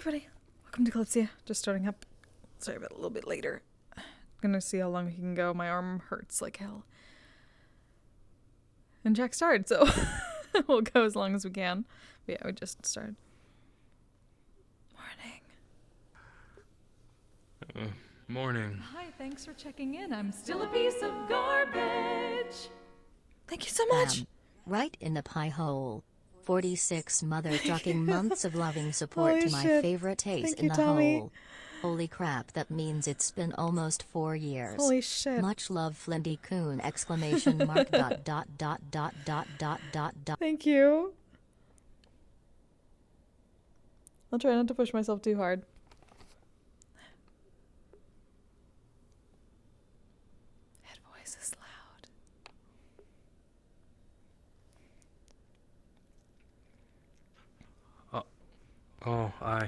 everybody. Welcome to Kalypsia. Just starting up. Sorry about a little bit later. Gonna see how long we can go. My arm hurts like hell. And Jack started, so we'll go as long as we can. But yeah, we just started. Morning. Morning. Hi, thanks for checking in. I'm still a piece of garbage. Thank you so much. Right in the pie hole. 46 mother trucking months of loving support Holy to my shit. favorite taste Thank in you, the Tommy. hole. Holy crap, that means it's been almost 4 years. Holy shit. Much love, Flinty Coon! Exclamation mark dot dot dot dot dot dot dot dot. Thank you. I'll try not to push myself too hard. Head voice is loud. Oh, I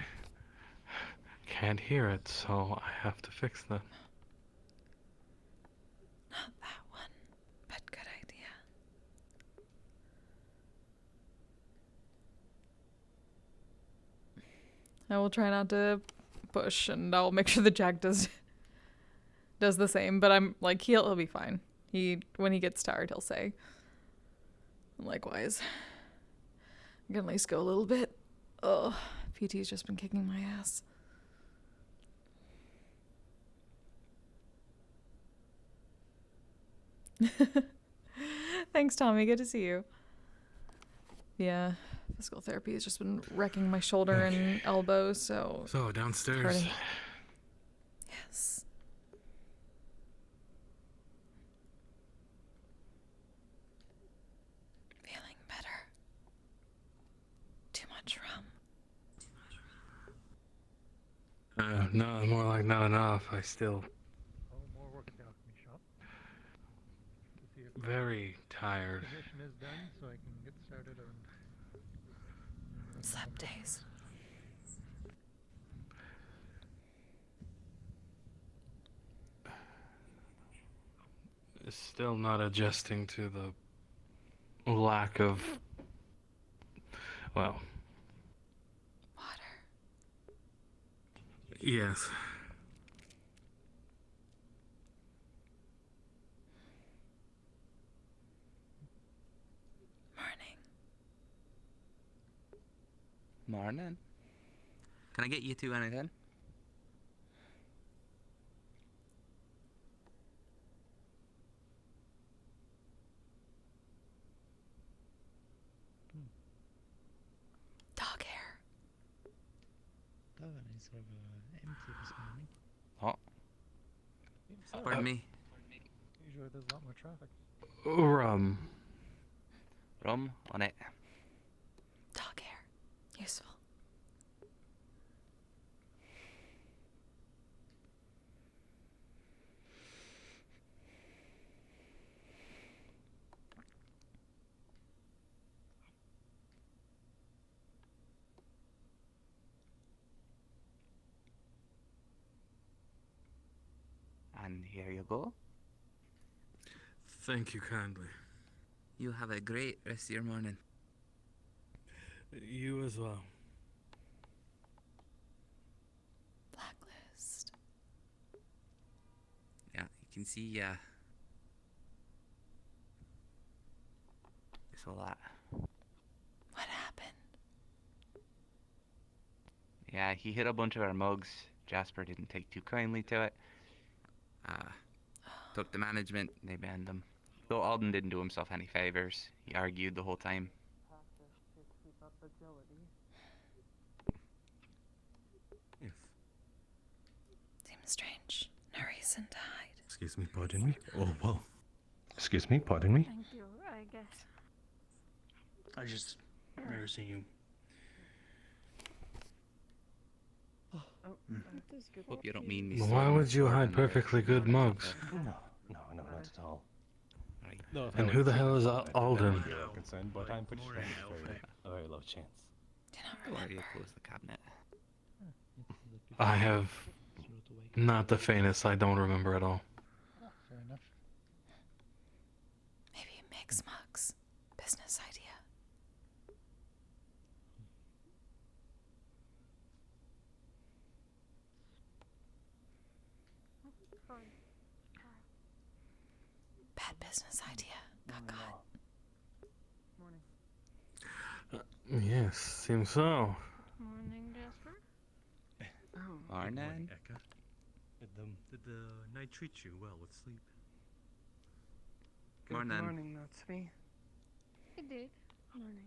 can't hear it, so I have to fix that. Not that one, but good idea. I will try not to push, and I'll make sure that Jack does the same. But I'm like, he'll be fine. When he gets tired, he'll say. Likewise, I can at least go a little bit. Ugh, PT's just been kicking my ass. Thanks, Tommy. Good to see you. Yeah, physical therapy has just been wrecking my shoulder and elbow, so... So, downstairs. Hurting. Yes. Feeling better. Too much rum. No, more like not enough. I still... more work at the alchemy shop. To see if very tired. the mission is done, so I can get started on. Slept days. Still not adjusting to the lack of... well... Water. yes. Morning. Morning. Can I get you two anything? Dog hair. Oh, and it's sort of empty this morning. Oh, pardon me. Usually there's a lot more traffic. Rum. Rum on it. Dog hair. Useful. And here you go. Thank you kindly. You have a great rest of your morning. You as well. Blacklist. Yeah, you can see, it's all that. What happened? Yeah, he hit a bunch of our mugs. Jasper didn't take too kindly to it. Took the management, they banned him. Though Alden didn't do himself any favors. He argued the whole time. Yes. Seems strange. No reason to hide. Excuse me, pardon me? Oh, well. Excuse me, pardon me? Thank you, I guess. I just remember seeing you. That is good. Hope you don't mean me. Why would you hide perfectly good mugs? No, not at all. Right. No, And who the hell is Alden? concerned, but I'm pretty sure a very low chance. Do not Don't worry, remember. close the cabinet. I have not the faintest. I don't remember at all. Fair enough. Maybe mix mugs. Business idea. Bad business idea. Got caught. Yes, seems so. Morning, Jasper. Morning. Eka. Did the night treat you well with sleep? Morning. That's me. It did. Morning.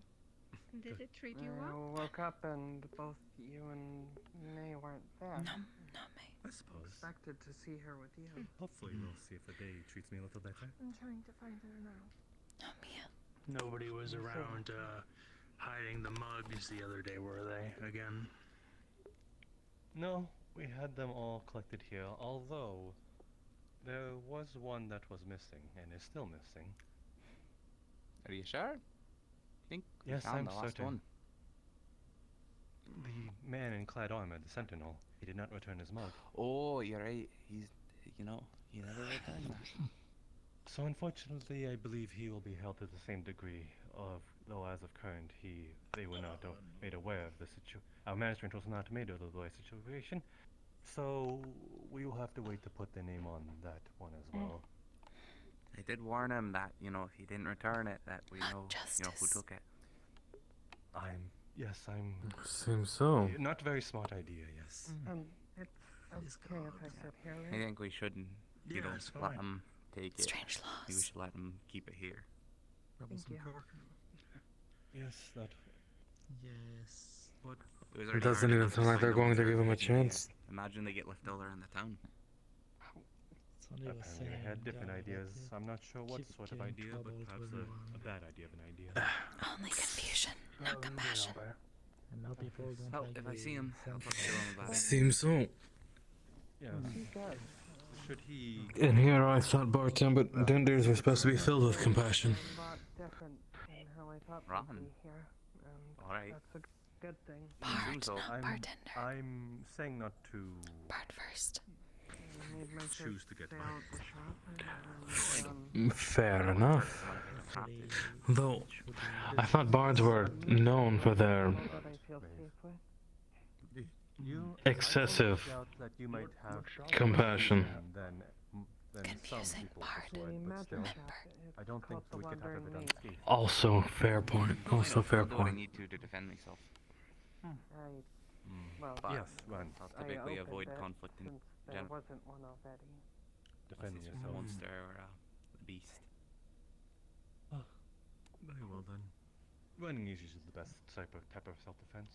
Did it treat you I well? woke up and both you and May weren't there. No, not me. I suppose. Expected to see her with you. Hopefully we'll see if the day treats me a little better. I'm trying to find her now. Not me. Nobody was You around hiding the mugs the other day, were they? Again? No, we had them all collected here, although there was one that was missing and is still missing. Are you sure? I think we Yes, found I'm the last certain. one. The man in clad armor, the sentinel, he did not return his mug. Oh, you're right. He never returned that. So unfortunately, I believe he will be held to the same degree of, though as of current, they were not made aware of the situation. Our management was not made aware of the situation, so we will have to wait to put the name on that one as well. I did warn him that, if he didn't return it, that we know, who Justice. Mm. took it. Yes, I'm. Seems so. Not very smart idea, yes. It's okay if I sit here, I right? think we shouldn't, Yeah, let it's him fine. take it. Strange We laws. should let him keep it here. Thank you. Yes, that. Yes. What? It was It already doesn't hard even enough sound like find they're out going to where give him a they hid. chance. Imagine they get left all around the town. Apparently, I had different ideas. I'm not sure what sort of idea, but perhaps a bad idea of an idea. Only confusion, no compassion. And now people don't Well, like if I the see him, I'll sound talk to him about it. Seems so. Yes. He's good. Should he? And here I thought bartender dinders were supposed to be filled with compassion. A lot different than how I thought Ron. they'd be here. And Alright. that's a good thing. Seems so. Not bartender. I'm saying not to Bart first. I made my choose to get stay mine. out the shop and, Fair enough. actually Though, should be I thought bards were known for their people that I feel safe with. You excessive I doubt that you might have compassion. than some Confusing people part. would, The but still, magic shop, it's I don't think called the we could have Wandering it Maid. unscathed. Also, fair point. I Also, know, fair I'll do what I point. need to defend myself. Well, But Yes, Ron, I'll I typically opened avoid it conflict in since there general. wasn't one already. defend Unless it's a yourself. monster or a beast. Very well then. Running is usually the best type of self-defense.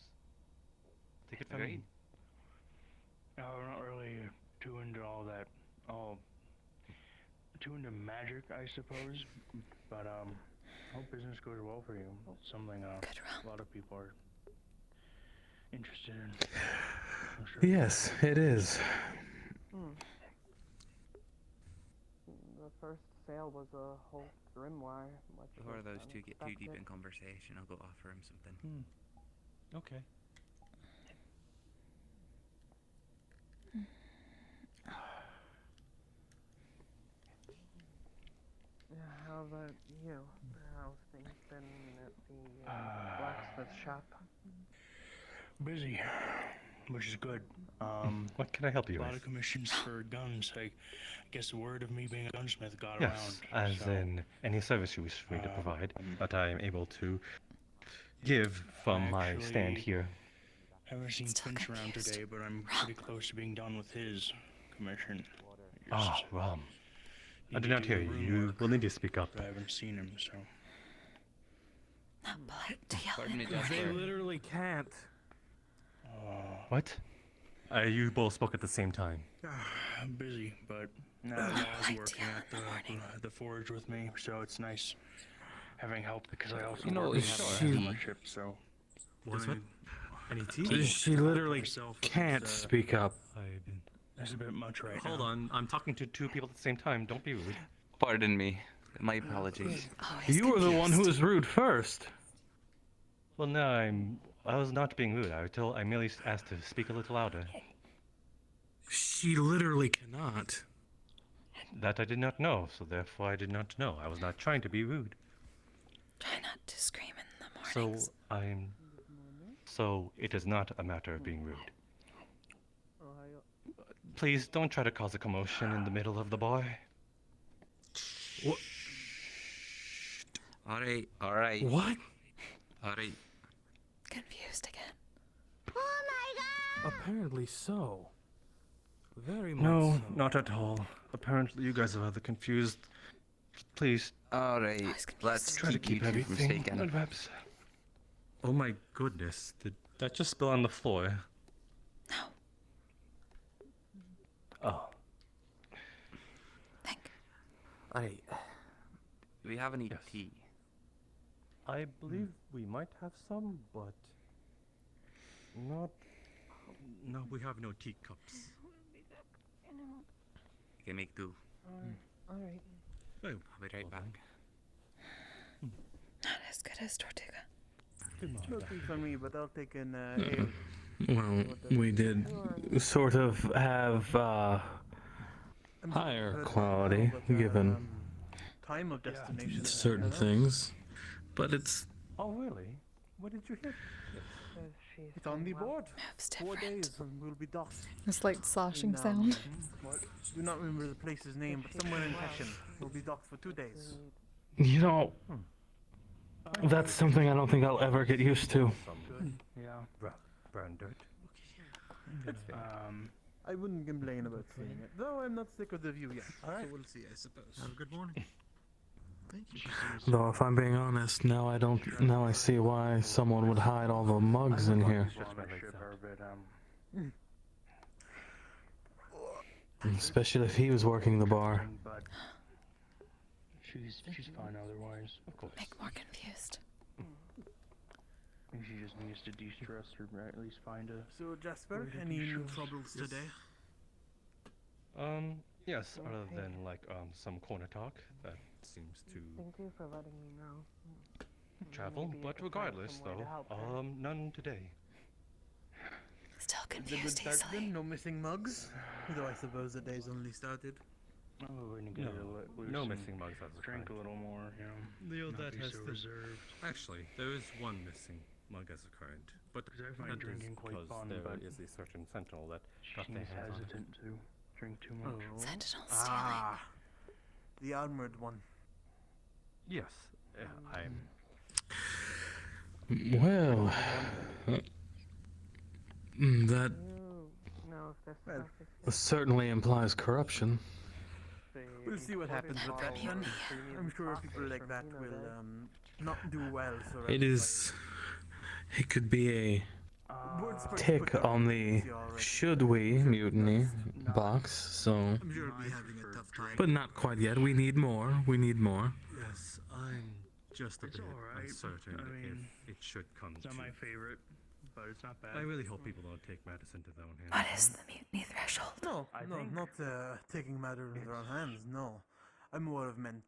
Take it from me. Agreed. No, I'm not really too into all that. Too into magic, I suppose. But hope business goes well for you. It's something Good a lot of people are interested in. I'm sure. Yes, it is. The first sale was a whole grimoire. Which Before was those two get too deep unexpected. in conversation, I'll go offer him something. Okay. Yeah, how about you? How's things been at the blacksmith shop? Busy, which is good. What can I help A you lot with? of commissions for guns. I guess the word of me being a gunsmith got Yes, around. as so, in any service you wish for me to provide, that I am able to give from my stand Actually- here. haven't seen Still Finch around confused. today, but I'm pretty close to being done with his commission. Ah, Just Ram. I need did to not do hear the you. room You work, will need to speak up. but I haven't seen him, so. Not polite to yell Pardon me, at. Jasper. literally can't. What? You both spoke at the same time. I'm busy, but now Ugh, Law's right, working yeah, at in the morning. the forge with me, so it's nice having help because I also You know work what we with have the already. ownership, so. What? doing Any tea? She literally myself can't is, speak up. That's a bit much right now. Hold on, I'm talking to two people at the same time. Don't be rude. Pardon me. My apologies. Always You were the one who confused. was rude first. Well, no, I was not being rude. I merely asked to speak a little louder. She literally cannot. That I did not know, so therefore I did not know. I was not trying to be rude. Try not to scream in the So mornings. I'm. So it is not a matter of being rude. Please don't try to cause a commotion in the middle of the bar. What? Alright, alright. What? Alright. Confused again. Apparently so. Very much No, so. not at all. Apparently, you guys are rather confused. Please Alright, Always confused. let's try to keep keep you two from everything speaking. at wraps. Oh my goodness! Did that just spill on the floor? No. Oh. Think. Alright. Do we have any Yes. tea? I believe we might have some, but not. No, we have no teacups. You can make do. Alright. Oh, I'll be right well back. Not as good as Tortuga. then. Good Not morning. for me, but I'll take an ale. Well, we did sort of have I'm higher good, quality but, given time of destination. certain things, but it's Oh, really? What did you hit? It's on the board. Moves 4 different. days and we'll be docked. A slight sloshing In, sound. What? Do not remember the place's name, but somewhere in Hessian. We'll be docked for 2 days. you know that's something I don't think I'll ever get used to. Some Yeah. brown dirt. It's fair. I wouldn't complain about seeing it, though I'm not sick of the view yet. Alright. So we'll see, I suppose. Have a good morning. Thank you. Though if I'm being honest, now I see why someone would hide all the mugs in here. Just my legs are a bit, Especially if he was working the bar. but she's fine otherwise. Of course. Make more confused. She just needs to de-stress or at least find a. So Jasper, Where did any you new show? troubles Yes. today? Yes, other than like some corner talk that seems to Thank you for letting me know. travel, Maybe I but could find regardless some way to though, help her. none today. Still Is it good confused start easily. then? No missing mugs? Though I suppose the day's only started. Oh, we're gonna No, no missing mugs as a Drink a kind. little more, you know. Leo, Not that be has so the- reserved. Actually, there is one missing mug as a current, but 'Cause I find that is drinking quite because fun, there but is a certain sentinel that She got their seems hands on it. hesitant to drink too much. Oh. Sentinel stealing. Ah, the armored one. Yes, I'm. Well, that You know if this Well, stuff is certainly implies corruption. We'll see what happens with that then. I'm sure people like that will not do well. So It is. It could be a tick on the should we mutiny box, so. I'm sure we'll be having a tough time. But not quite yet. We need more. We need more. Yes, I'm just a It's bit alright. uncertain I mean, if it should come It's to. not my favorite, but it's not bad. I really hope people don't take matters into their own hands. What is the mutiny threshold? No, I no, think not taking matters in their own hands. No, I more have meant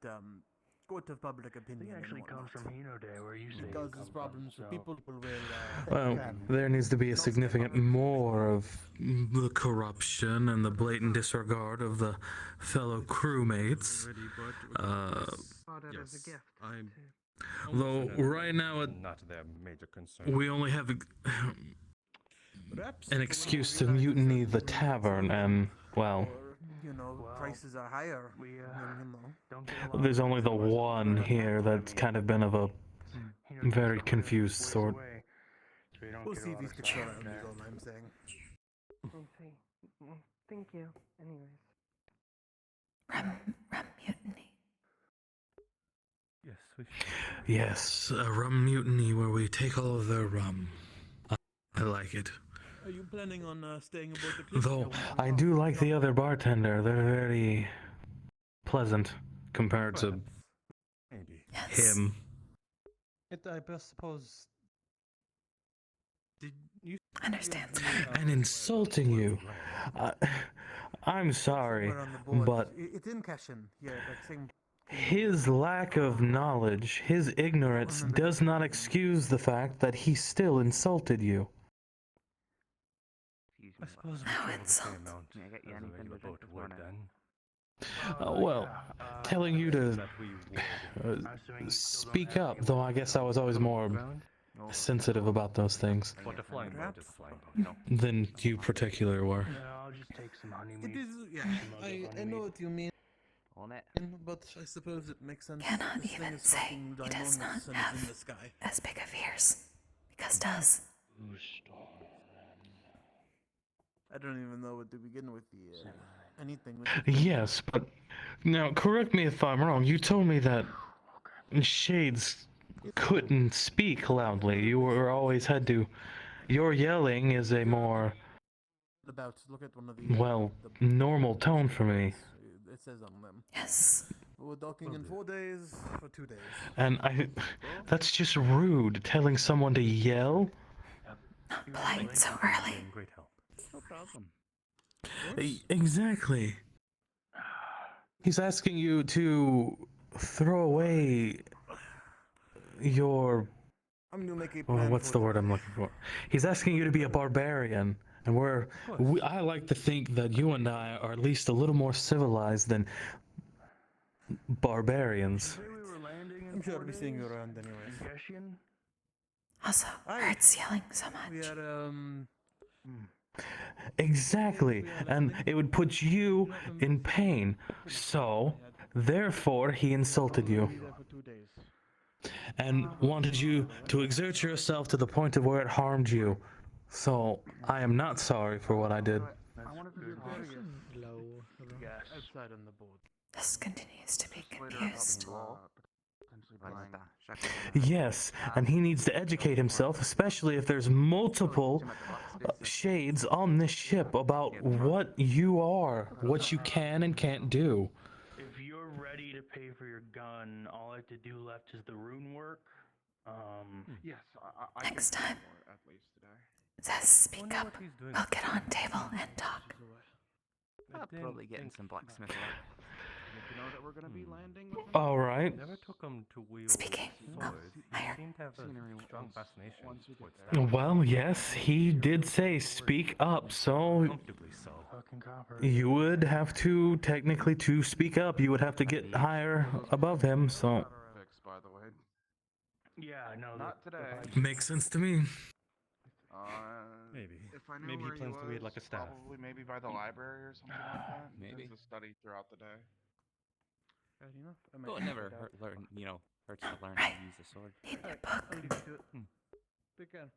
court of public I opinion. think it and actually comes whatnot. from Hino Day, where you say It it causes comes problems from, for so- people who will. Well, there needs to be a significant more of the corruption and the blatant disregard of the fellow crewmates. Already, but bought it as a yes, gift. I'm. Though almost certain right now it's not their major concern. we only have Perhaps an excuse to mutiny the tavern, and well, Or, you know, Well, prices are higher. we, than, you know. Don't get along there's only the with us, one but here that's kind of been of a Hino Day's very a confused ways sort. away, so we don't We'll get a see if lot he of sticks stuff around. Is there. all I'm saying. We'll see. Well, thank you. Anyways. Rum mutiny. Yes, we should. yes, a rum mutiny where we take all of their rum. I like it. Are you planning on staying aboard the cliff? Though I do like the other bartender. They're very pleasant compared to Maybe. Yes. him. I suppose. Did you? Understands. And insulting you. I'm sorry, Somewhere on the board. but It's in Cashin. Yeah, like same. his lack of knowledge, his ignorance, does not excuse the fact that he still insulted you. Excuse I me. suppose we How travel the insult. same amount Can I get you as a anything regular to drink boat this would morning? then. Well, telling you to That we would. uh, I'm assuming you still don't speak have up, any though I guess I was always more Ground? No. sensitive about those things But a flying boat Perhaps. is a flying boat. You know. than you particular were. No, I'll just take some honey It meat. is. Yeah, Some of the I honey know meat. what you mean. On it. But I suppose it makes sense. Cannot This thing even is say fucking he does not ginormous and have it's in the sky. as big of ears. Because does. I don't even know what to begin with the anything with Yes, but now correct me if I'm wrong. You told me that shades couldn't speak loudly. You were always had to. Your yelling is a more, about. Look at one of the well, normal tone for me. It says on them. Yes. We're docking in 4 days for 2 days. And that's just rude, telling someone to yell. Not polite so early. Great help. No problem. Exactly. He's asking you to throw away your. I'm gonna make a Well, plan. what's the word I'm looking for? He's asking you to be a barbarian, and I like to think that you and I are at least a little more civilized than barbarians. I'm sure I'll be seeing you around anyways. Also, hurts yelling so much. We are Exactly, and it would put you in pain. So, therefore, he insulted you and wanted you to exert yourself to the point of where it harmed you. So, I am not sorry for what I did. I wanted to be Low. outside on the board. This continues to be confused. Yes, and he needs to educate himself, especially if there's multiple shades on this ship about what you are, what you can and can't do. If you're ready to pay for your gun, all I have to do left is the rune work. Yes, I Next can time. more, at least today. Says speak up. We'll get on table and talk. I'll probably get in some blacksmith work. You know that we're gonna be landing with him? All right. Never took him to wield Speaking swords. of He fire. seemed to have Scenery a strong was- fascination once we get with there. that. Well, yes, he did say speak up, so Comfortably so. Fucking copper. you would have to, technically, to speak up, you would have to get higher above him, so. Fix, by the way. Yeah, no, Not today. Makes sense to me. Maybe. If I knew Maybe he where plans to read was, like a staff. Probably maybe by the library or something like that. Maybe. Just to study throughout the day. Fair enough. I Well, it might never check it out. hurts to learn how to use the sword. Need a I'll book. leave you to it. Take care.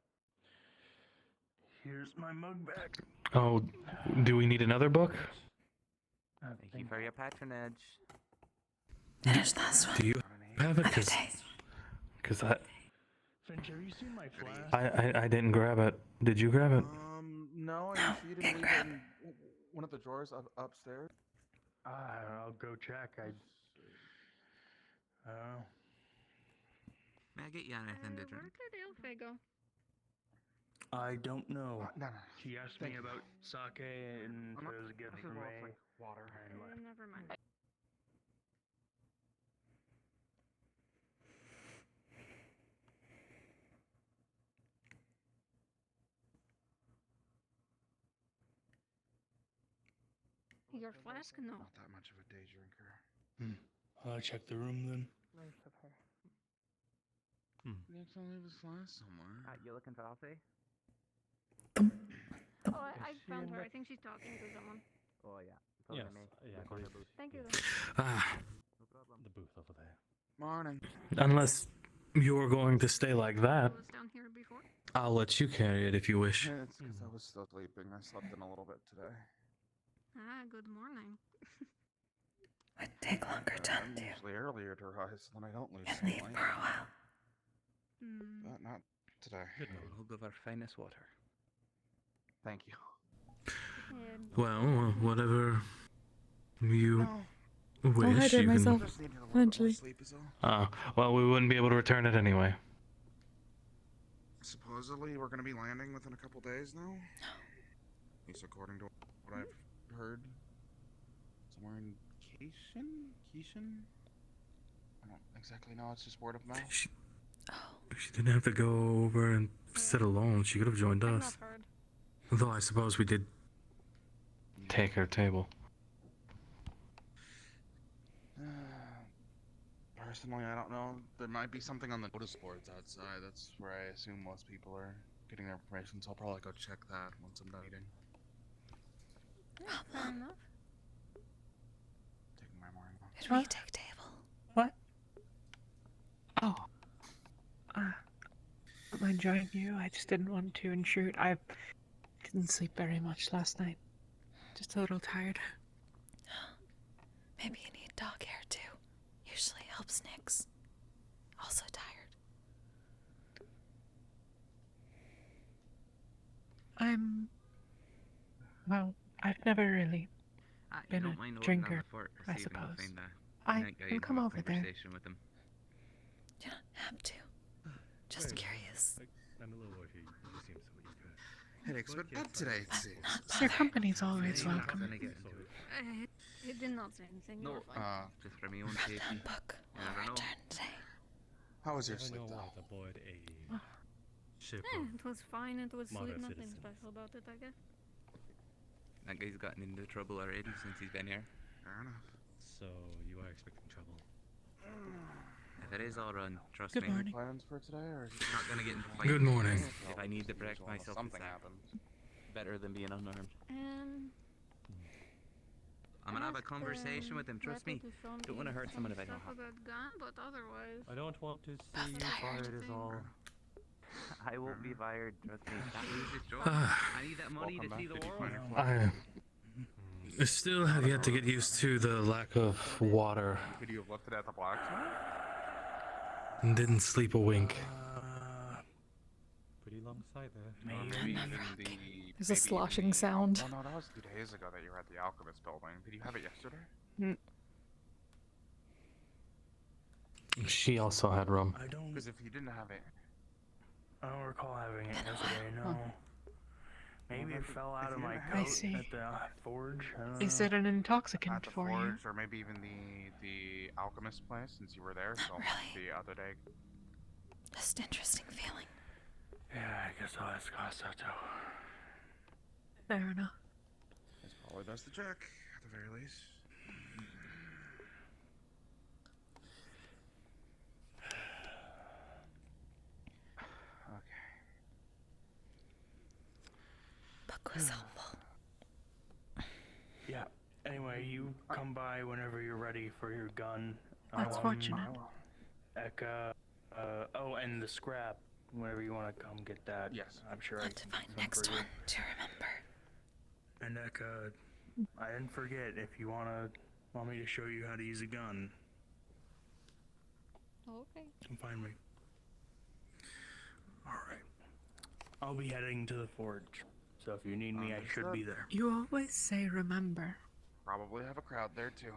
here's my mug back. Oh, do we need another book? Thank you for your patronage. Finish last one. Do you have it? Other day. Because Finch, have you seen my flask? I didn't grab it. Did you grab it? No, No, you didn't can't leave grab. it in one of the drawers upstairs. I'll go check. I don't know. May I get you anything to Where drink? did Ilfe go? I don't know. No. She asked me about sake and if it was a gift for me. Water. Never mind. Your flask? No. Not that much of a day drinker. I'll check the room then. Nice of her. You have to leave his flask somewhere. You looking for Alfie? Oh, I found her. I think she's talking to someone. Oh yeah. Yes. Me. Yeah, Go to the booth. Thank you. Ah, No problem. the booth over there. Morning. unless you're going to stay like that, I was down here before. I'll let you carry it if you wish. Yeah, it's because I was still sleeping. I slept in a little bit today. Ah, good morning. Would take longer to I'm undo usually earlier to rise when I don't lose and some leave light. for a while. Hmm. But not today. Hold of our finest water. Thank you. Well, whatever you No, wish, hydrate you can. myself. just needed a little bit more Eventually. sleep is all. Well, we wouldn't be able to return it anyway. Supposedly we're gonna be landing within a couple days now. At least according to what I've heard. Somewhere in Keishan? I don't exactly know. It's just word of mouth. She didn't have to go over and sit alone. She could have joined I've us. not heard. Though I suppose we did take her table. Personally, I don't know. There might be something on the notice boards outside. That's where I assume most people are getting their information, so I'll probably go check that once I'm done eating. Yeah, fair enough. Taking my morning off. Could we take table? What? Oh. I'm enjoying you. I just didn't want to intrude. I didn't sleep very much last night. Just a little tired. Maybe you need dog hair too. Usually helps Nyx. Also tired. Well, I've never really You been don't mind a holding down drinker, the fort this I evening, suppose. find that I night guy can and come have a over there. conversation with him. You don't have to. Just curious. I'm a little worried. You seem so eager. Headaches, but not today, it seems. Your company's always welcome. He did not say anything. You No, were fine. just for my own safety. Book You never know. today. How was your Never sleep, know though? what aboard a ship It was fine. It was Modern sweet. Nothing citizens. special about it, I guess. That guy's gotten into trouble already since he's been here. Fair enough. So you are expecting trouble. If it is, I'll run. Trust Good me. morning. Plans for today, or I'm not gonna get into fights. Good morning. If I need to protect Well, myself, something it's happened. better than being unarmed. I'm gonna have a conversation with him. Trust me. Don't want to hurt someone if I don't have. About gun, but otherwise. I don't want to see you fired is all. I won't be fired. Trust me. Lose this job. I need that money to see the world. I still have yet to get used to the lack of water. Could you have left it at the blacksmith? And didn't sleep a wink. Pretty long sight there. Maybe even the. There's a maybe sloshing even the- sound. Oh no, that was 2 days ago that you were at the Alchemist building. Did you have it yesterday? She also had rum. I don't. Because if you didn't have it, I don't recall having it yesterday. No. Maybe it fell out of my I coat see. at the forge. I don't Is know. it an intoxicant at the for you? forge, or maybe even the Alchemist place, since you were there. So really. the other day. Just interesting feeling. Yeah, I guess I'll ask Costa too. Fair enough. It's probably best to check, at the very least. Okay. Book was helpful. Yeah. Anyway, you come by whenever you're ready for your gun. That's fortunate. Eka, oh, and the scrap. Whenever you want to come get that. Yes. I'm sure I What to can find some next for you. one to remember. And Eka, I didn't forget if you want me to show you how to use a gun, Okay. come find me. Alright. I'll be heading to the forge. So if you need me, I should be there. You always say remember. Probably have a crowd there too.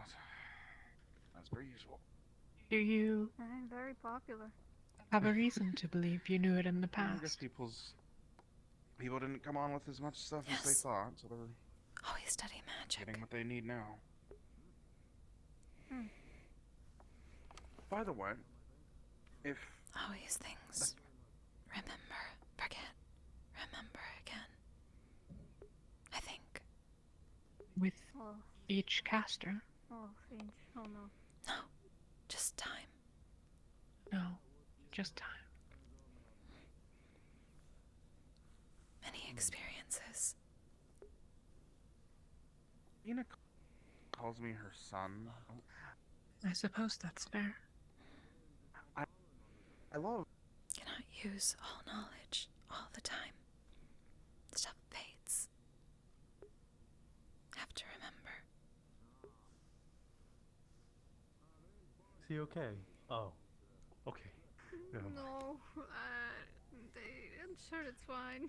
As per usual. Do you I'm very popular. have a reason to believe you knew it in the I guess past? people didn't come on with as much stuff as they Yes. thought, so they're Always study magic. getting what they need now. By the way, if Always things. Remember, forget, remember again. I think. With Oh, each caster? Finch. Oh no. No, just time. No, just time. Many experiences. Ayna calls me her son, I suppose that's fair. I love. Cannot use all knowledge all the time. Stuff fades. Have to remember. Is he okay? Oh. Okay. Never mind. No. I'm sure it's fine.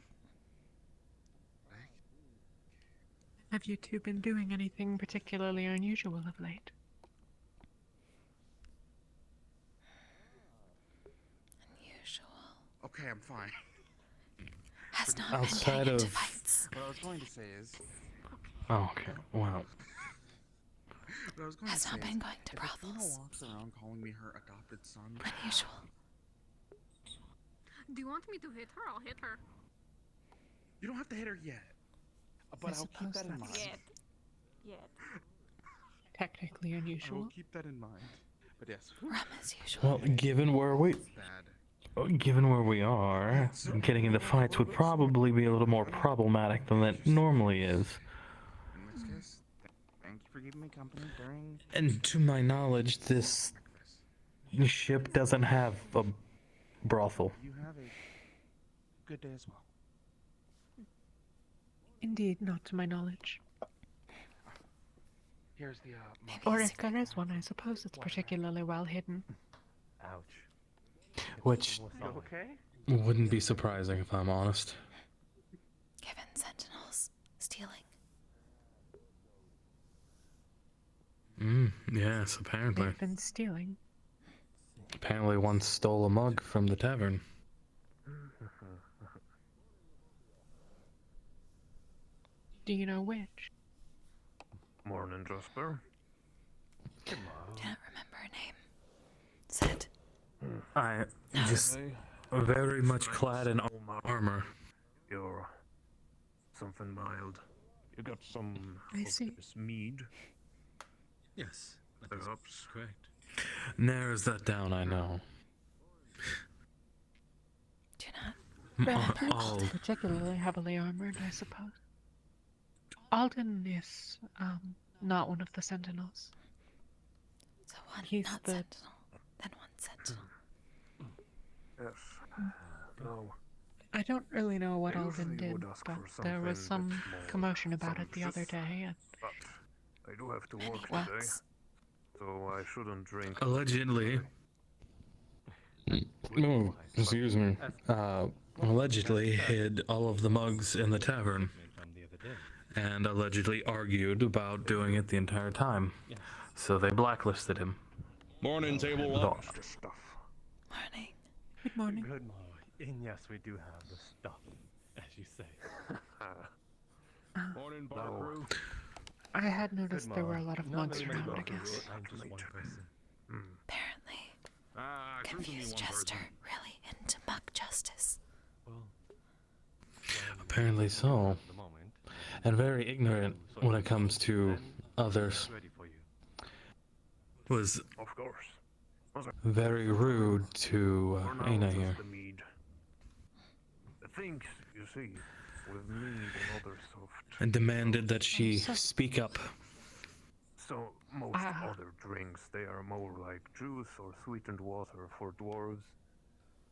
Have you two been doing anything particularly unusual of late? Unusual. Okay, I'm fine. Has not Outside been getting into of- fights. What I was going to say is, Oh, okay. Wow. what I was going Has to not say been is, going to if Ayna brothels. walks around calling me her adopted son, Unusual. Do you want me to hit her? I'll hit her. you don't have to hit her yet. But I I'll keep that in suppose mind. Yet. Technically I unusual. will keep that in mind. But yes, Rum as usual. Well, given where we are, getting into fights would probably be a little more problematic than that normally is. in which case, thank you for giving keeping me company during... And to my knowledge, this ship doesn't have a brothel. You have a good day as well. Indeed, not to my knowledge. Here's the Or if there is one, I suppose it's particularly well hidden. Ouch. Which You okay? wouldn't be surprising if I'm honest. Given sentinels stealing. Yes, apparently. They've been stealing. Apparently one stole a mug from the tavern. Do you know which? Morning, Jasper. Cannot remember her name. Said. I just very much clad in armor. You're something mild. You got some I of see. this mead, Yes, perhaps. correct. Narrows that down, I know. Do not. All Particularly heavily armored, I suppose. Alden is, not one of the sentinels. So one He's not the- sentinel, then one sentinel. Yes. No. I don't really know what I Alden usually did, would ask but for there was something some that's more commotion about it the other sumptuous, day, and But I do have to work Any today, wax? so I shouldn't drink. allegedly. Oh, excuse me. Allegedly hid all of the mugs in the tavern, From the other day. and allegedly argued about doing it the entire time. Yes. So they blacklisted him. Morning, table Though- one. The stuff. Morning. good morning. Good morning. And yes, we do have the stuff, as you say. Morning, bar No. crew. I had noticed there were a lot of Not mugs many around, I doctors, guess. I'm just one person. Apparently, Cruising me confused one Jester person. really into mug justice. Well, Apparently so. at the moment, And very ignorant when it comes to others. ready for you. Was Of course. very rude to For now, Ayna just here. the mead. The things, you see, with mead and other soft. And demanded that she speak up. So, most other drinks, they are more like juice or sweetened water for dwarves.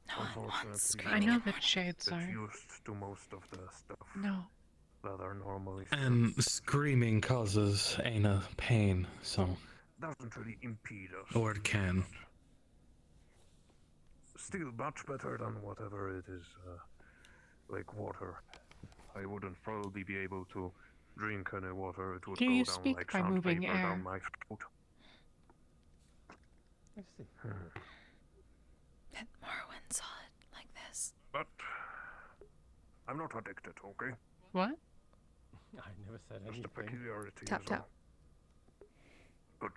No one wants Unfortunately, screaming. I know and that shades it's are. used to most of the stuff No. that are normally And screaming causes Ayna pain, so. doesn't really impede us. Or it can. Still much better than whatever it is, like water. I wouldn't probably be able to drink any water. It would Do go you down speak like by moving sandpaper air? down my throat. I see. That Morwen saw it like this. But I'm not addicted, okay? What? I never said Just a anything. peculiarity. Tap, is tap. all. Good.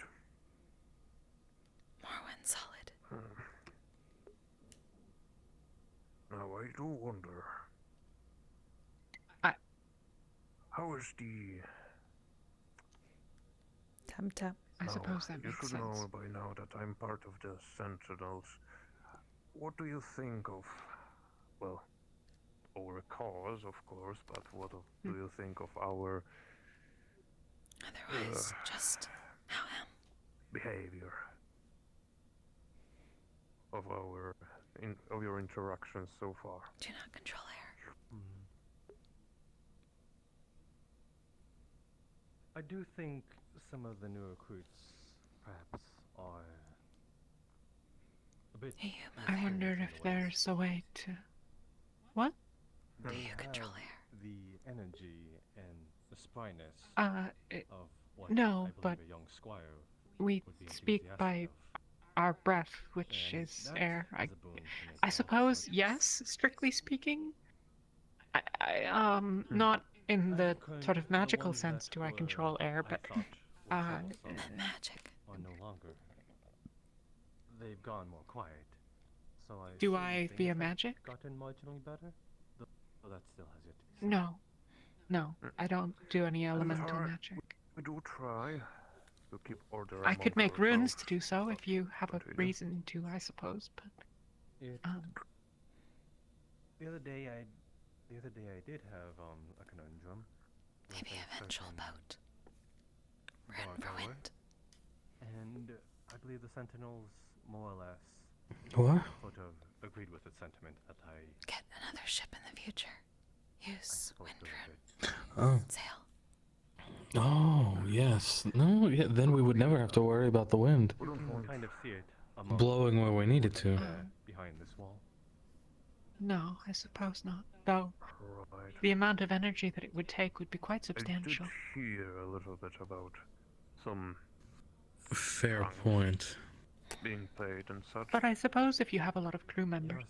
Morwen solid. Now I do wonder. How is the? Tap, tap. I Now, suppose that you makes should sense. know by now that I'm part of the Sentinels. What do you think of, well, our cause, of course, but do you think of our Otherwise, just how am? behavior? Of of your interactions so far? Do not control air. I do think some of the new recruits, perhaps, are a bit. Hey, you I move wonder in if a way. there's a way to. What? Do They you control have air? the energy and the spryness of what no, I believe but a young squire we would be speak by enthusiastic our breath, which of. And is that air. is a boon to make I life suppose, much yes, strictly speaking. Not in the sort of magical sense do I control air, but That magic. are no longer. They've gone more quiet. So I do assume I things via have magic? gotten marginally better? Though that still has yet to be seen. No, I don't do any elemental Alright. magic. We do try to keep order. I could among make runes ourselves. to do so if you have a Continue. reason to, I suppose. But It, the other day I did have a conundrum. with Maybe a a vengeful certain boat. far away. And I believe the Sentinels more or less What? sort of agreed with the sentiment that I Get another ship in the future. Use wind rune. Oh. Sail. Oh, yes. No, yeah, then we would never have to worry about the wind you can kind of see it among blowing where we need it to. behind this wall. No, I suppose not. Though Right. the amount of energy that it would take would be quite I substantial. did hear a little bit about some Fair point. being paid and such. But I suppose if you have a lot of crew members.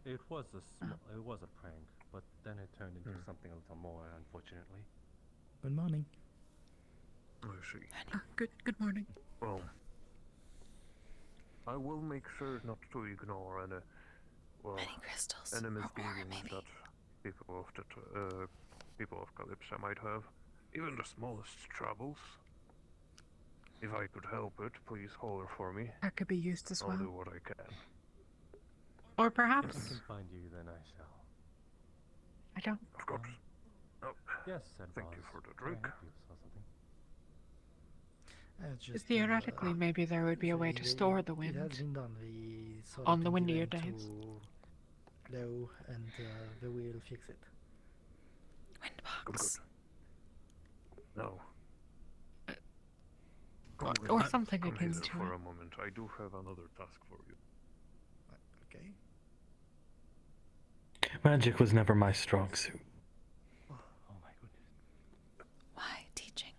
Yes, it was it was a prank, but then it turned into something a little more, unfortunately. Good morning. I see. Good morning. Well, I will make sure not to ignore any, well, crystals. any misgivings that people of Kalypsia might have. Even the smallest troubles. If I could help it, please holler for me. That could be used as I'll well. do what I can. Or If perhaps. I can find you, then I shall. I don't. Of course. Oh, yes, said thank you boss. for the Can I drink. help you with something? Theoretically, maybe there would be a way to store the wind. It has been done. We saw On it the in windier event days. to Leo, and we will fix it. Windbox. Good. No. Or something come akin here to for it. a moment. I do have another task for you. Okay. Magic was never my strong suit. Oh my goodness. Why teaching?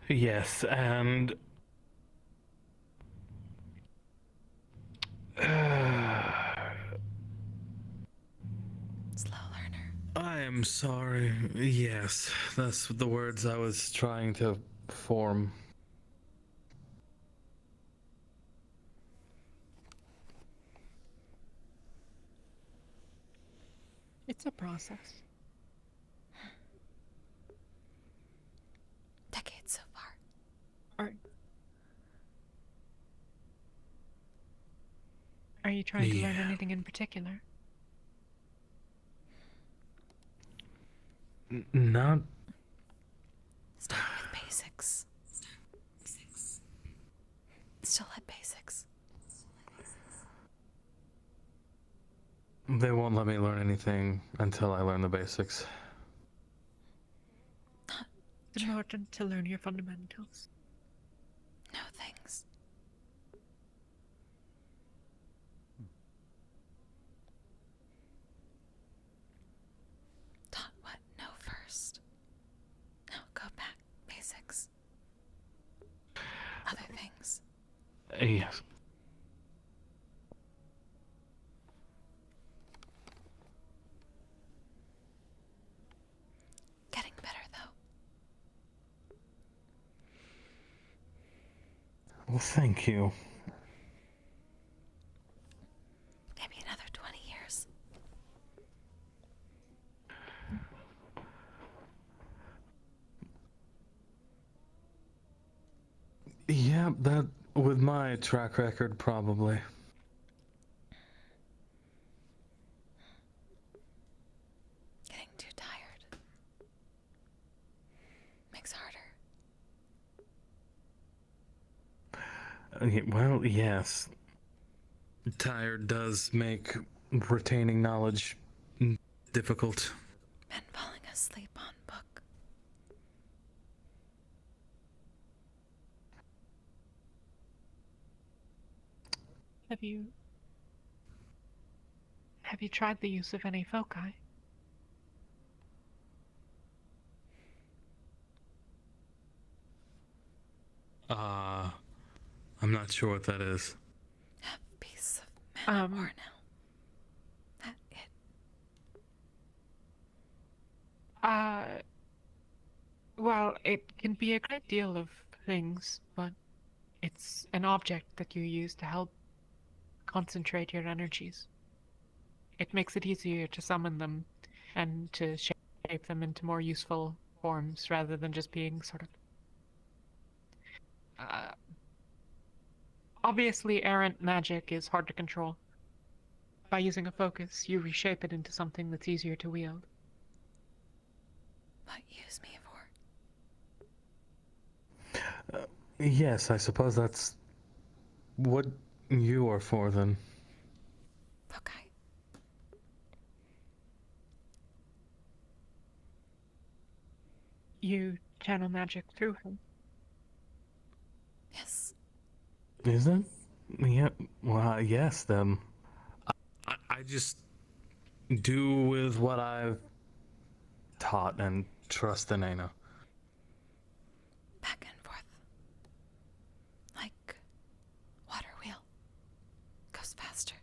Yes, and Slow learner. I am sorry. Yes, that's the words I was trying to form. It's a process. Decades so far. Are you trying to learn Yeah. anything in particular? Not. Start with basics. Still at basics. They won't let me learn anything until I learn the basics. It's important to learn your fundamentals. No things. Taught what? No first. No, go back. Basics. Other things. Yes. Getting better though. Well, thank you. Maybe another 20 years. Yeah, that with my track record, probably. Getting too tired. Makes harder. Well, yes. Tired does make retaining knowledge difficult. Men falling asleep on book. Have you tried the use of any foci? I'm not sure what that is. A piece of man or now. That it. Well, it can be a great deal of things, but it's an object that you use to help concentrate your energies. It makes it easier to summon them and to shape them into more useful forms rather than just being sort of obviously, errant magic is hard to control. By using a focus, you reshape it into something that's easier to wield. What you use me for? Yes, I suppose that's what you are for then. Okay. You channel magic through him. Yes. Is it? Yeah. Well, yes. Then I just do with what I've taught and trust in Ayna. Back and forth. Like water wheel. Goes faster.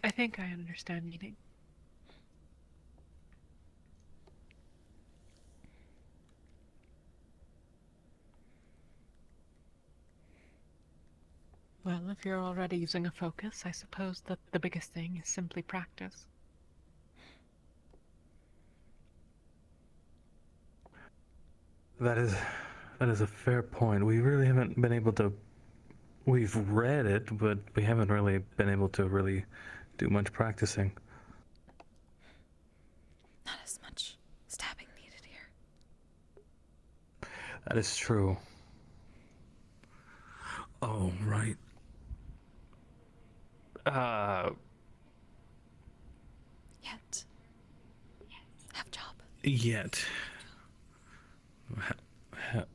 I think I understand meaning. Well, if you're already using a focus, I suppose that the biggest thing is simply practice. That is a fair point. We really haven't been able to. We've read it, but we haven't really been able to really do much practicing. Not as much stabbing needed here. That is true. Oh, right. Yet. Have job. Yet.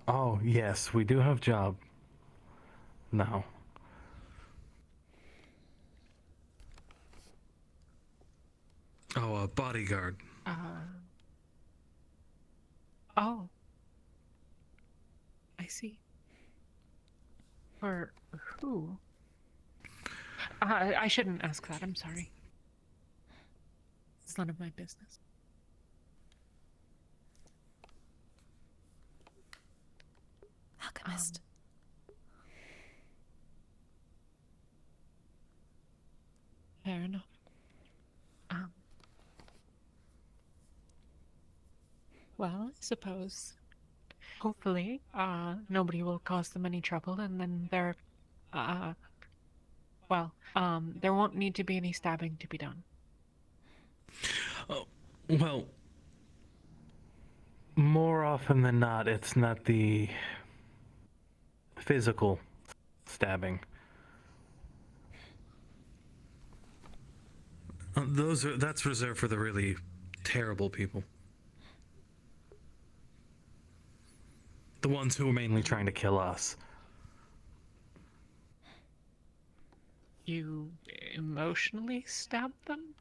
Oh, yes, we do have job. Now. Oh, a bodyguard. Oh. I see. For who? I shouldn't ask that, I'm sorry. It's none of my business. Alchemist. Fair enough. Well, I suppose. Hopefully, nobody will cause them any trouble, and then there won't need to be any stabbing to be done. Oh, well, more often than not, it's not the physical stabbing. That's reserved for the really terrible people. The ones who are mainly trying to kill us. You emotionally stab them?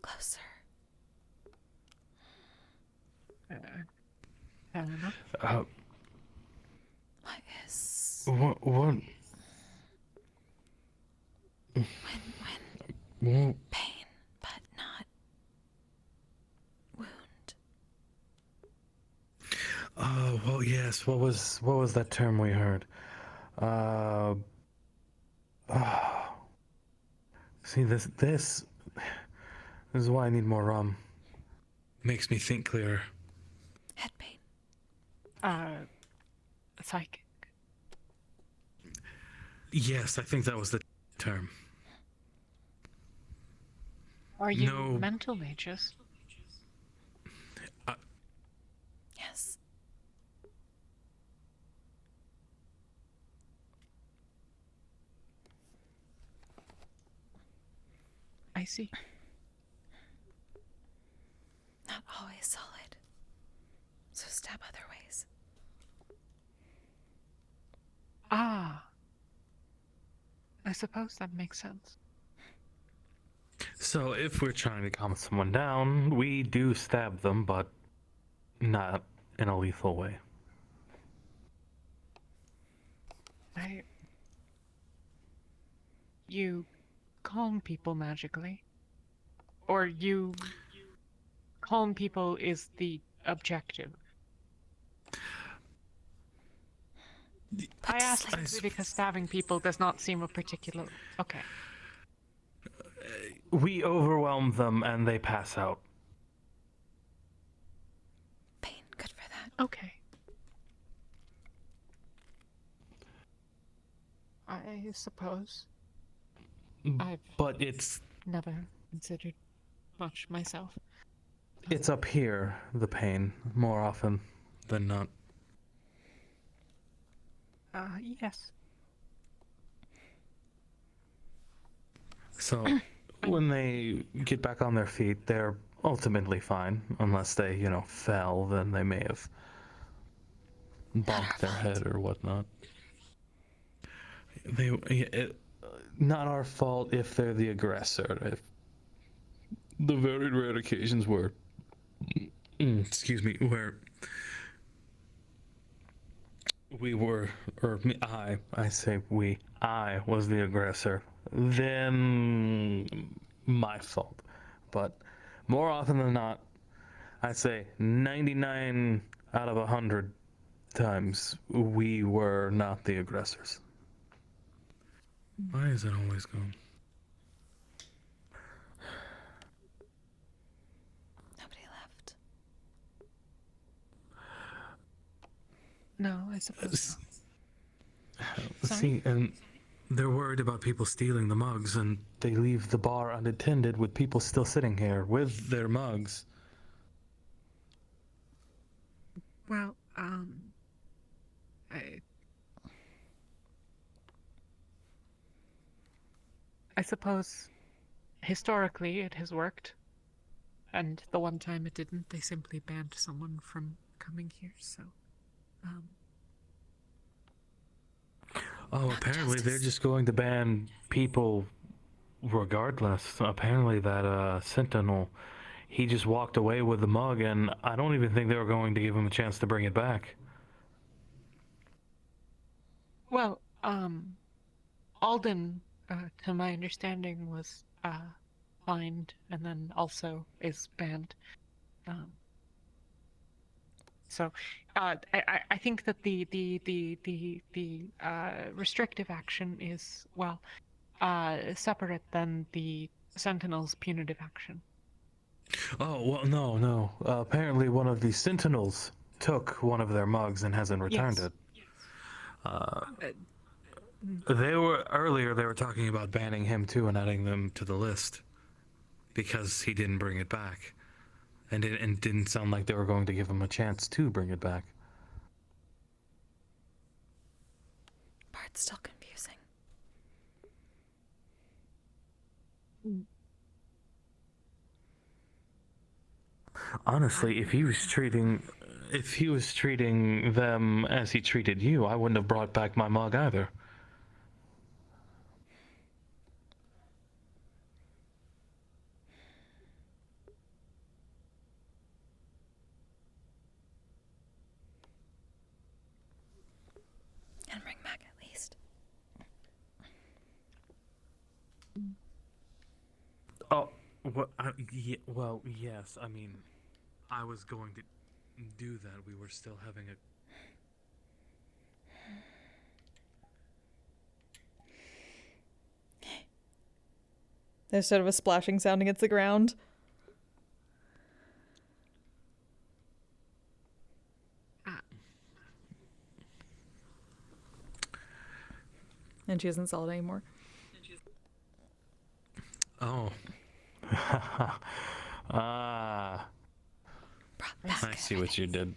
Closer. Fair enough. What is... What? When pain, but not wound. Oh, well, yes. What was that term we heard? See, this is why I need more rum. Makes me think clearer. Head pain. Psychic. Yes, I think that was the term. Are you No. mental mages? Yes. I see. Not always solid. So stab other ways. Ah. I suppose that makes sense. So if we're trying to calm someone down, we do stab them, but not in a lethal way. You calm people magically? Or you calm people is the objective? I ask simply because stabbing people does not seem a particular... Okay. We overwhelm them and they pass out. Pain, good for that. Okay. I suppose. But it's Never considered much myself. it's up here, the pain, more often than not. Yes. So when they get back on their feet, they're ultimately fine, unless they, fell, then they may have bonked their head or whatnot. Not our fault if they're the aggressor. If the very rare occasions where, excuse me, where we were, or me, I say we, I was the aggressor, then my fault. But more often than not, I say 99 out of 100 times we were not the aggressors. Why is it always gone? Nobody left. No, I suppose not. See, and they're worried about people stealing the mugs, and they leave the bar unattended with people still sitting here with their mugs. Well, I suppose historically it has worked, and the one time it didn't, they simply banned someone from coming here, so, Oh, apparently they're just going to ban people regardless. Apparently that Sentinel, he just walked away with the mug, and I don't even think they were going to give him a chance to bring it back. Well, Alden, to my understanding, was, fined and then also is banned. So, I think that the restrictive action is, well, separate than the Sentinel's punitive action. Oh, well, no. Apparently one of the Sentinels took one of their mugs and hasn't returned it. They were talking about banning him too and adding them to the list because he didn't bring it back, and it didn't sound like they were going to give him a chance to bring it back. Part's still confusing. Honestly, if he was treating them as he treated you, I wouldn't have brought back my mug either. And bring back at least. Oh, well, yes. I mean, I was going to do that. We were still having a... There's sort of a splashing sound against the ground. And she isn't solid anymore. Oh. Ah. I see what you did.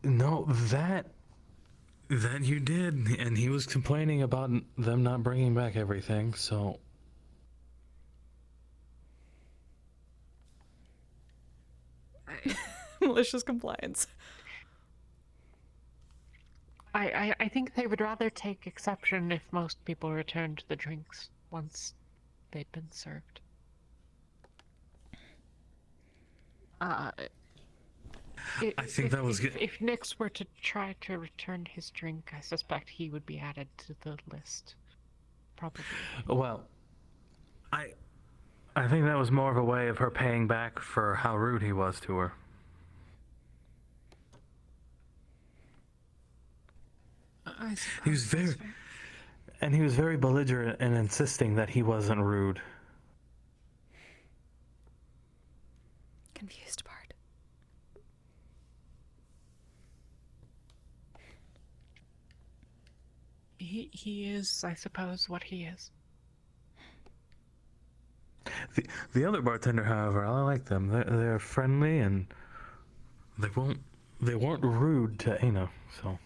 No, that you did, and he was complaining about them not bringing back everything, so... Malicious compliance. I think they would rather take exception if most people returned the drinks once they'd been served. I think that was good. If Nix were to try to return his drink, I suspect he would be added to the list. Probably. Well, I think that was more of a way of her paying back for how rude he was to her. He was very belligerent and insisting that he wasn't rude. Confused part. He is, I suppose, what he is. The other bartender, however, I like them. They're friendly and they weren't rude to Ayna, so.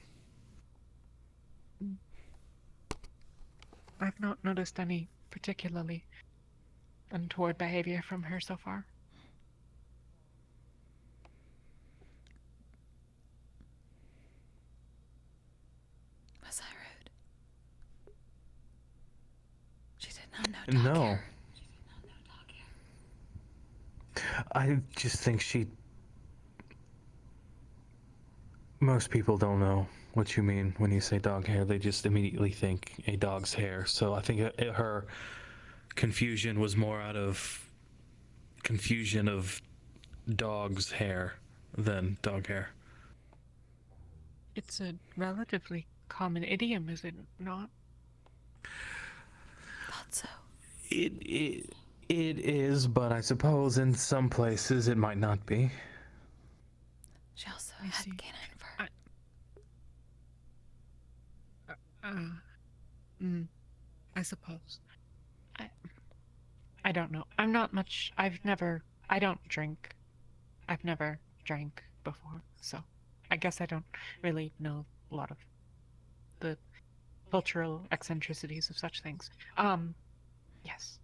I've not noticed any particularly untoward behavior from her so far. Was I rude? She did not know dog No. hair. I just think most people don't know what you mean when you say dog hair. They just immediately think a dog's hair. So I think her confusion was more out of confusion of dog's hair than dog hair. It's a relatively common idiom, is it not? Thought so. It is, but I suppose in some places it might not be. She also had canine fur. I suppose. I don't know. I'm not much. I don't drink. I've never drank before, so I guess I don't really know a lot of the cultural eccentricities of such things. Yes.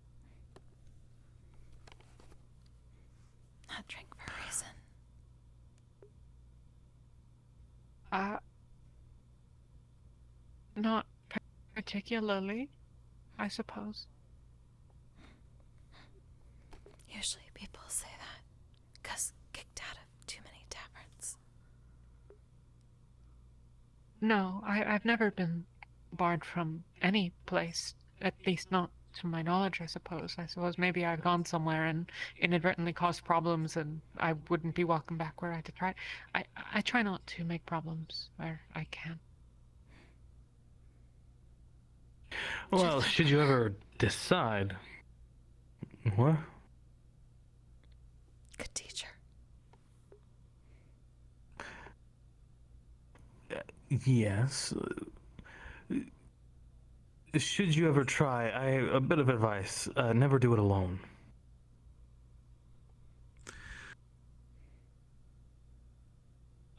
Not drink for a reason. Not particularly, I suppose. Usually people say that because kicked out of too many taverns. No, I've never been barred from any place, at least not to my knowledge, I suppose. I suppose maybe I've gone somewhere and inadvertently caused problems and I wouldn't be welcome back where I had to try. I try not to make problems where I can. Well, should you ever decide... What? Good teacher. Yes. Should you ever try, a bit of advice, never do it alone.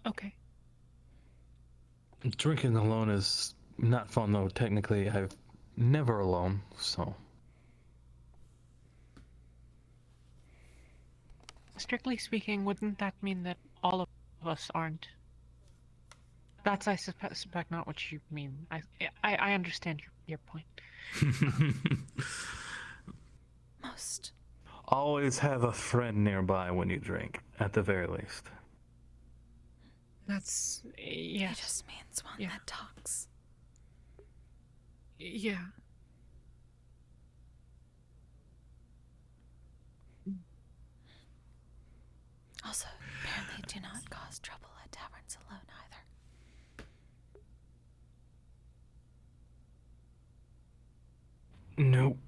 Okay. Drinking alone is not fun, though. Technically, I've never alone, so... Strictly speaking, wouldn't that mean that all of us aren't? That's, I suspect, not what you mean. I understand your point. Most. Always have a friend nearby when you drink, at the very least. That's... yes. It just means one that talks. Yeah. Also, apparently do not cause trouble at taverns alone either. Nope.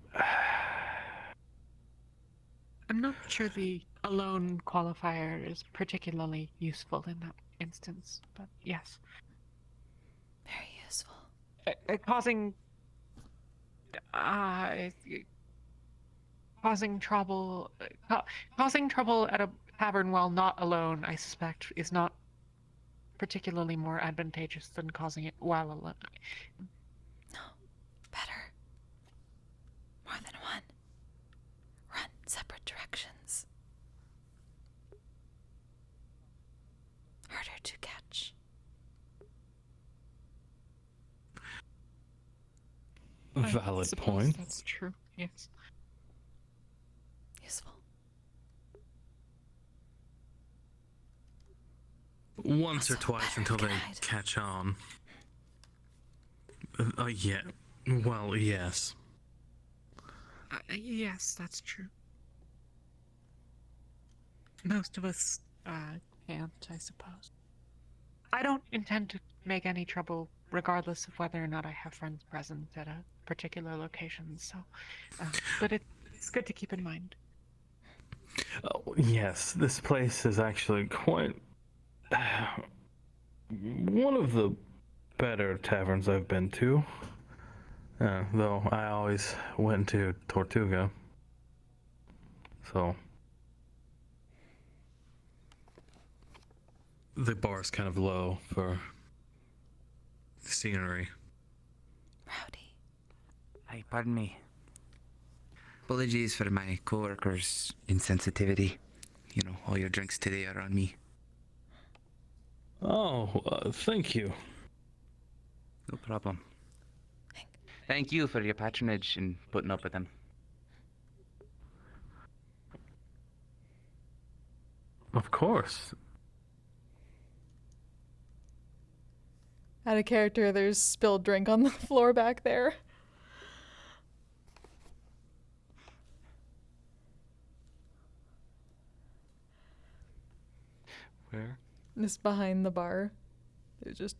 I'm not sure the alone qualifier is particularly useful in that instance, but yes. Very useful. Causing trouble at a tavern while not alone, I suspect, is not particularly more advantageous than causing it while alone. No, better. More than one. Run separate directions. Harder to catch. Valid point. That's true, yes. Useful. Once or twice until they catch on. Yeah. Well, yes. Yes, that's true. Most of us can't, I suppose. I don't intend to make any trouble regardless of whether or not I have friends present at a particular location, so... but it's good to keep in mind. Oh, yes, this place is actually quite... one of the better taverns I've been to. Though I always went to Tortuga. So the bar's kind of low for scenery. Rowdy. Hey, pardon me. Apologies for my co-workers' insensitivity. You know, all your drinks today are on me. Oh, thank you. No problem. Thank you for your patronage and putting up with them. Of course. Out of character, there's spilled drink on the floor back there. Where? Just behind the bar. There's just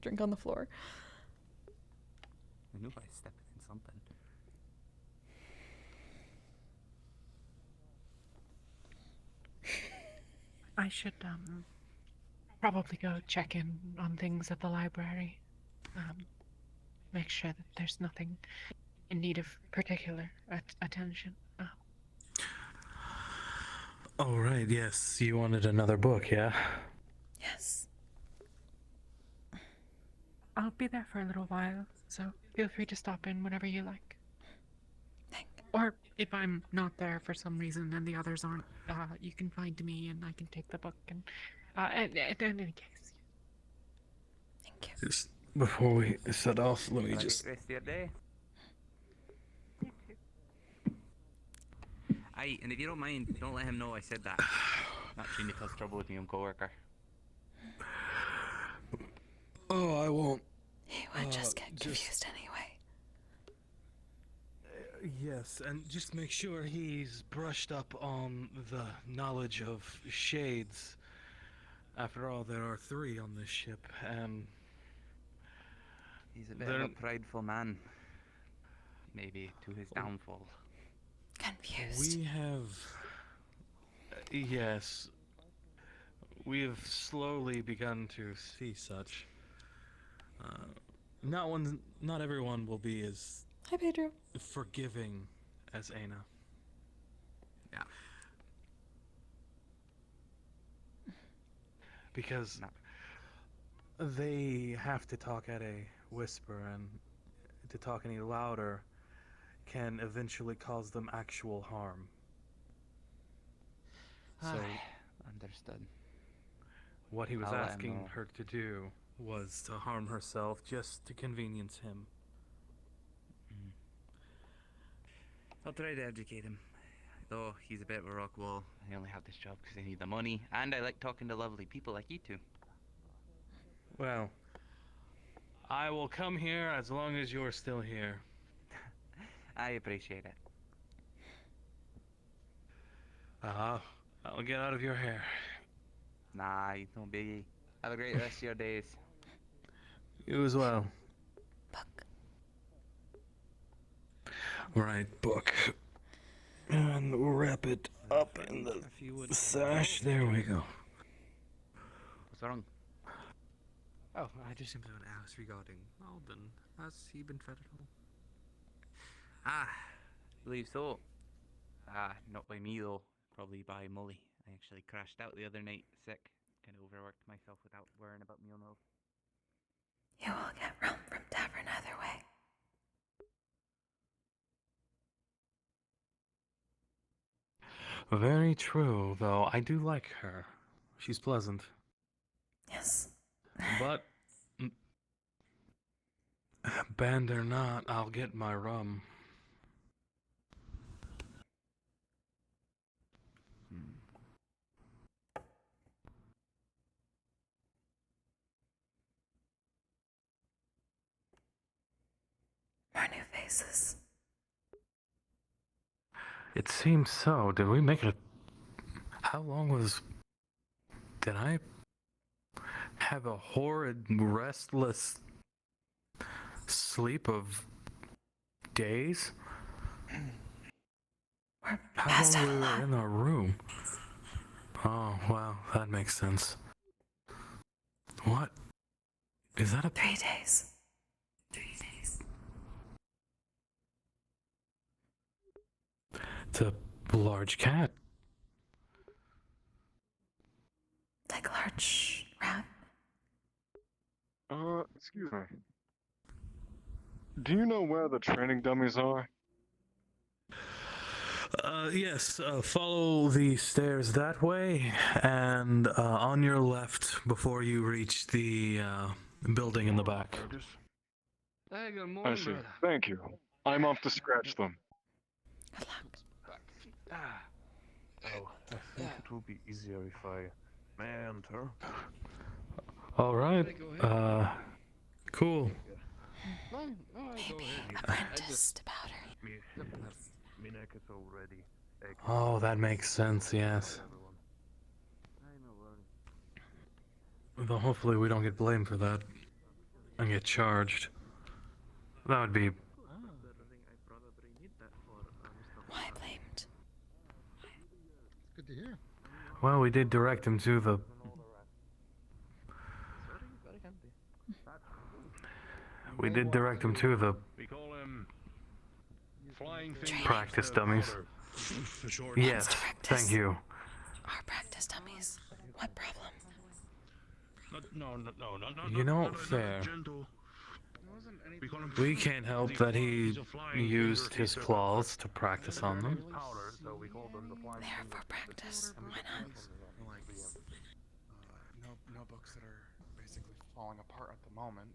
drink on the floor. I knew I was stepping in something. I should probably go check in on things at the library. Make sure that there's nothing in need of particular attention. Oh, right, yes. You wanted another book, yeah? Yes. I'll be there for a little while, so feel free to stop in whenever you like. Or if I'm not there for some reason and the others aren't, you can find me and I can take the book. And in any case. Thank you. Just before we set off, let me Have a just... great rest of your day. Aye, and if you don't mind, don't let him know I said that. Not trying to cause trouble with my own co-worker. Oh, I won't. He would just get confused anyway. Yes, and just make sure he's brushed up on the knowledge of shades. After all, there are 3 on this ship, and... He's a bit of a prideful man. Maybe to his downfall. Confused. We have... yes. We have slowly begun to see such. Not everyone will be as... Hi, Pedro. ...forgiving as Ayna. Yeah. Because they have to talk at a whisper, and to talk any louder can eventually cause them actual harm. So, understood. What he was I'll let him asking know. her to do was to harm herself just to convenience him. I'll try to educate him. Though he's a bit of a rock wall. I only have this job because I need the money, and I like talking to lovely people like you two. Well, I will come here as long as you're still here. I appreciate it. I'll get out of your hair. Nah, no biggie. Have a great rest of your days. You as well. Book. Right, book. And we'll wrap it up in the sash. There we go. What's wrong? Oh, I just simply want to ask regarding Alden. Has he been fed at all? Ah, believe so. Not by me though. Probably by Molly. I actually crashed out the other night, sick. Kind of overworked myself without worrying about meal notes. You will get rum from tavern either way. Very true, though. I do like her. She's pleasant. Yes. But, band or not, I'll get my rum. More new faces. It seems so. Did we make it? How long was... Did I have a horrid, restless sleep of days? How long were we in our room? Oh, wow, that makes sense. What? Is that a... 3 days. It's a large cat. Like a large rat. Excuse me. Do you know where the training dummies are? Yes, follow the stairs that way, and on your left before you reach the building in the back. Hey, good I morning, see. brother. Thank you. I'm off to scratch them. Oh, I think it will be easier if I may I enter. Alright, cool. No, go ahead. Apprenticed about her. My neck is already aching. Oh, that makes sense, yes. Though hopefully we don't get blamed for that and get charged. That would be... Why blamed? Good to hear. Well, we did direct him to the... We did direct him to the... We call him Flying practice dummies. Yes, thank you. Our practice dummies. What problem? No, You know, fair. We can't help that he used his claws to practice on them. There for practice. Why not? Notebooks that are basically falling apart at the moment.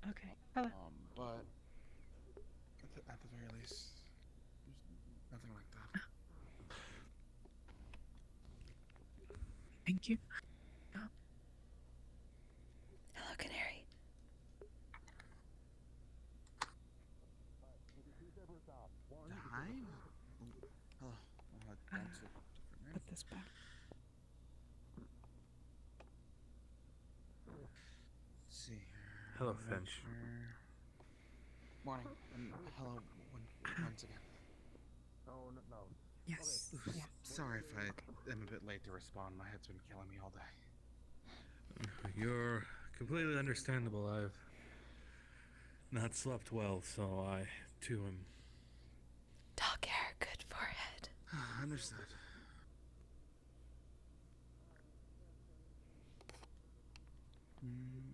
Okay. Hello. But at the very least, there's nothing like that. Thank you. Hello, Canary. Hi. Hello. Put this back. Let's see. Hello, Finch. Morning. And hello once again. Oh, no. Yes. Yeah. Sorry if I am a bit late to respond. My head's been killing me all day. You're completely understandable. I've not slept well, so I, too, am... Dog hair, good forehead. Understood.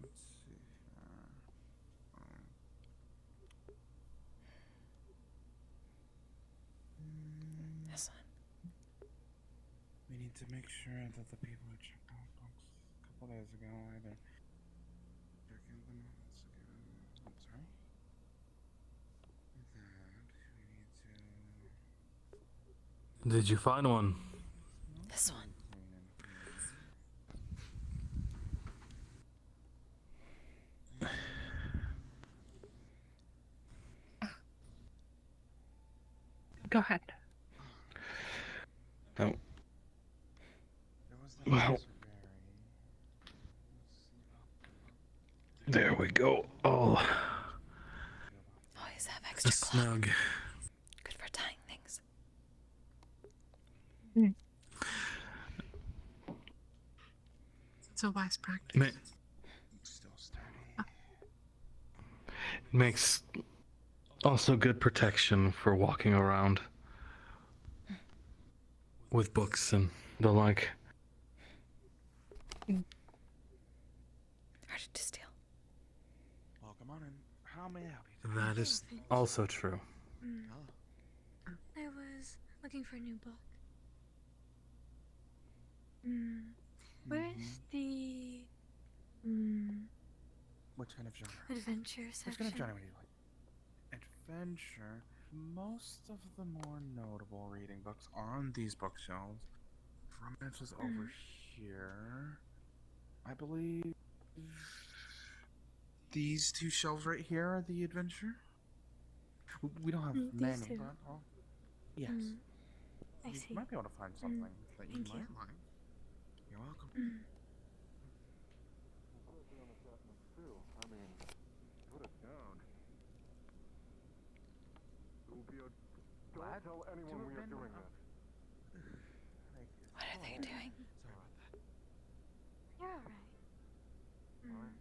Let's see. This one. We need to make sure that the people who checked out books a couple days ago either checking them out again. I'm sorry. That we need to. Did you find one? This one. Go ahead. No. Well, there we go. Oh, Always have extra cloth. snug. Good for tying things. It's a wise practice. Still sturdy. Makes also good protection for walking around with books and the like. Harder to steal. Welcome on in. How may I help you? That is also true. I was looking for a new book. Where's the What kind of genre? adventure Which section? kind of genre would you like? Adventure. Most of the more notable reading books are on these bookshelves. Romance is over here. I believe these two shelves right here are the adventure. We don't have These many, two. but yes. I You see. might be able to find something that you Thank might you. like. You're welcome. I mean, put it down. Don't tell anyone we are doing this. What are they doing? Sorry about that. You're alright.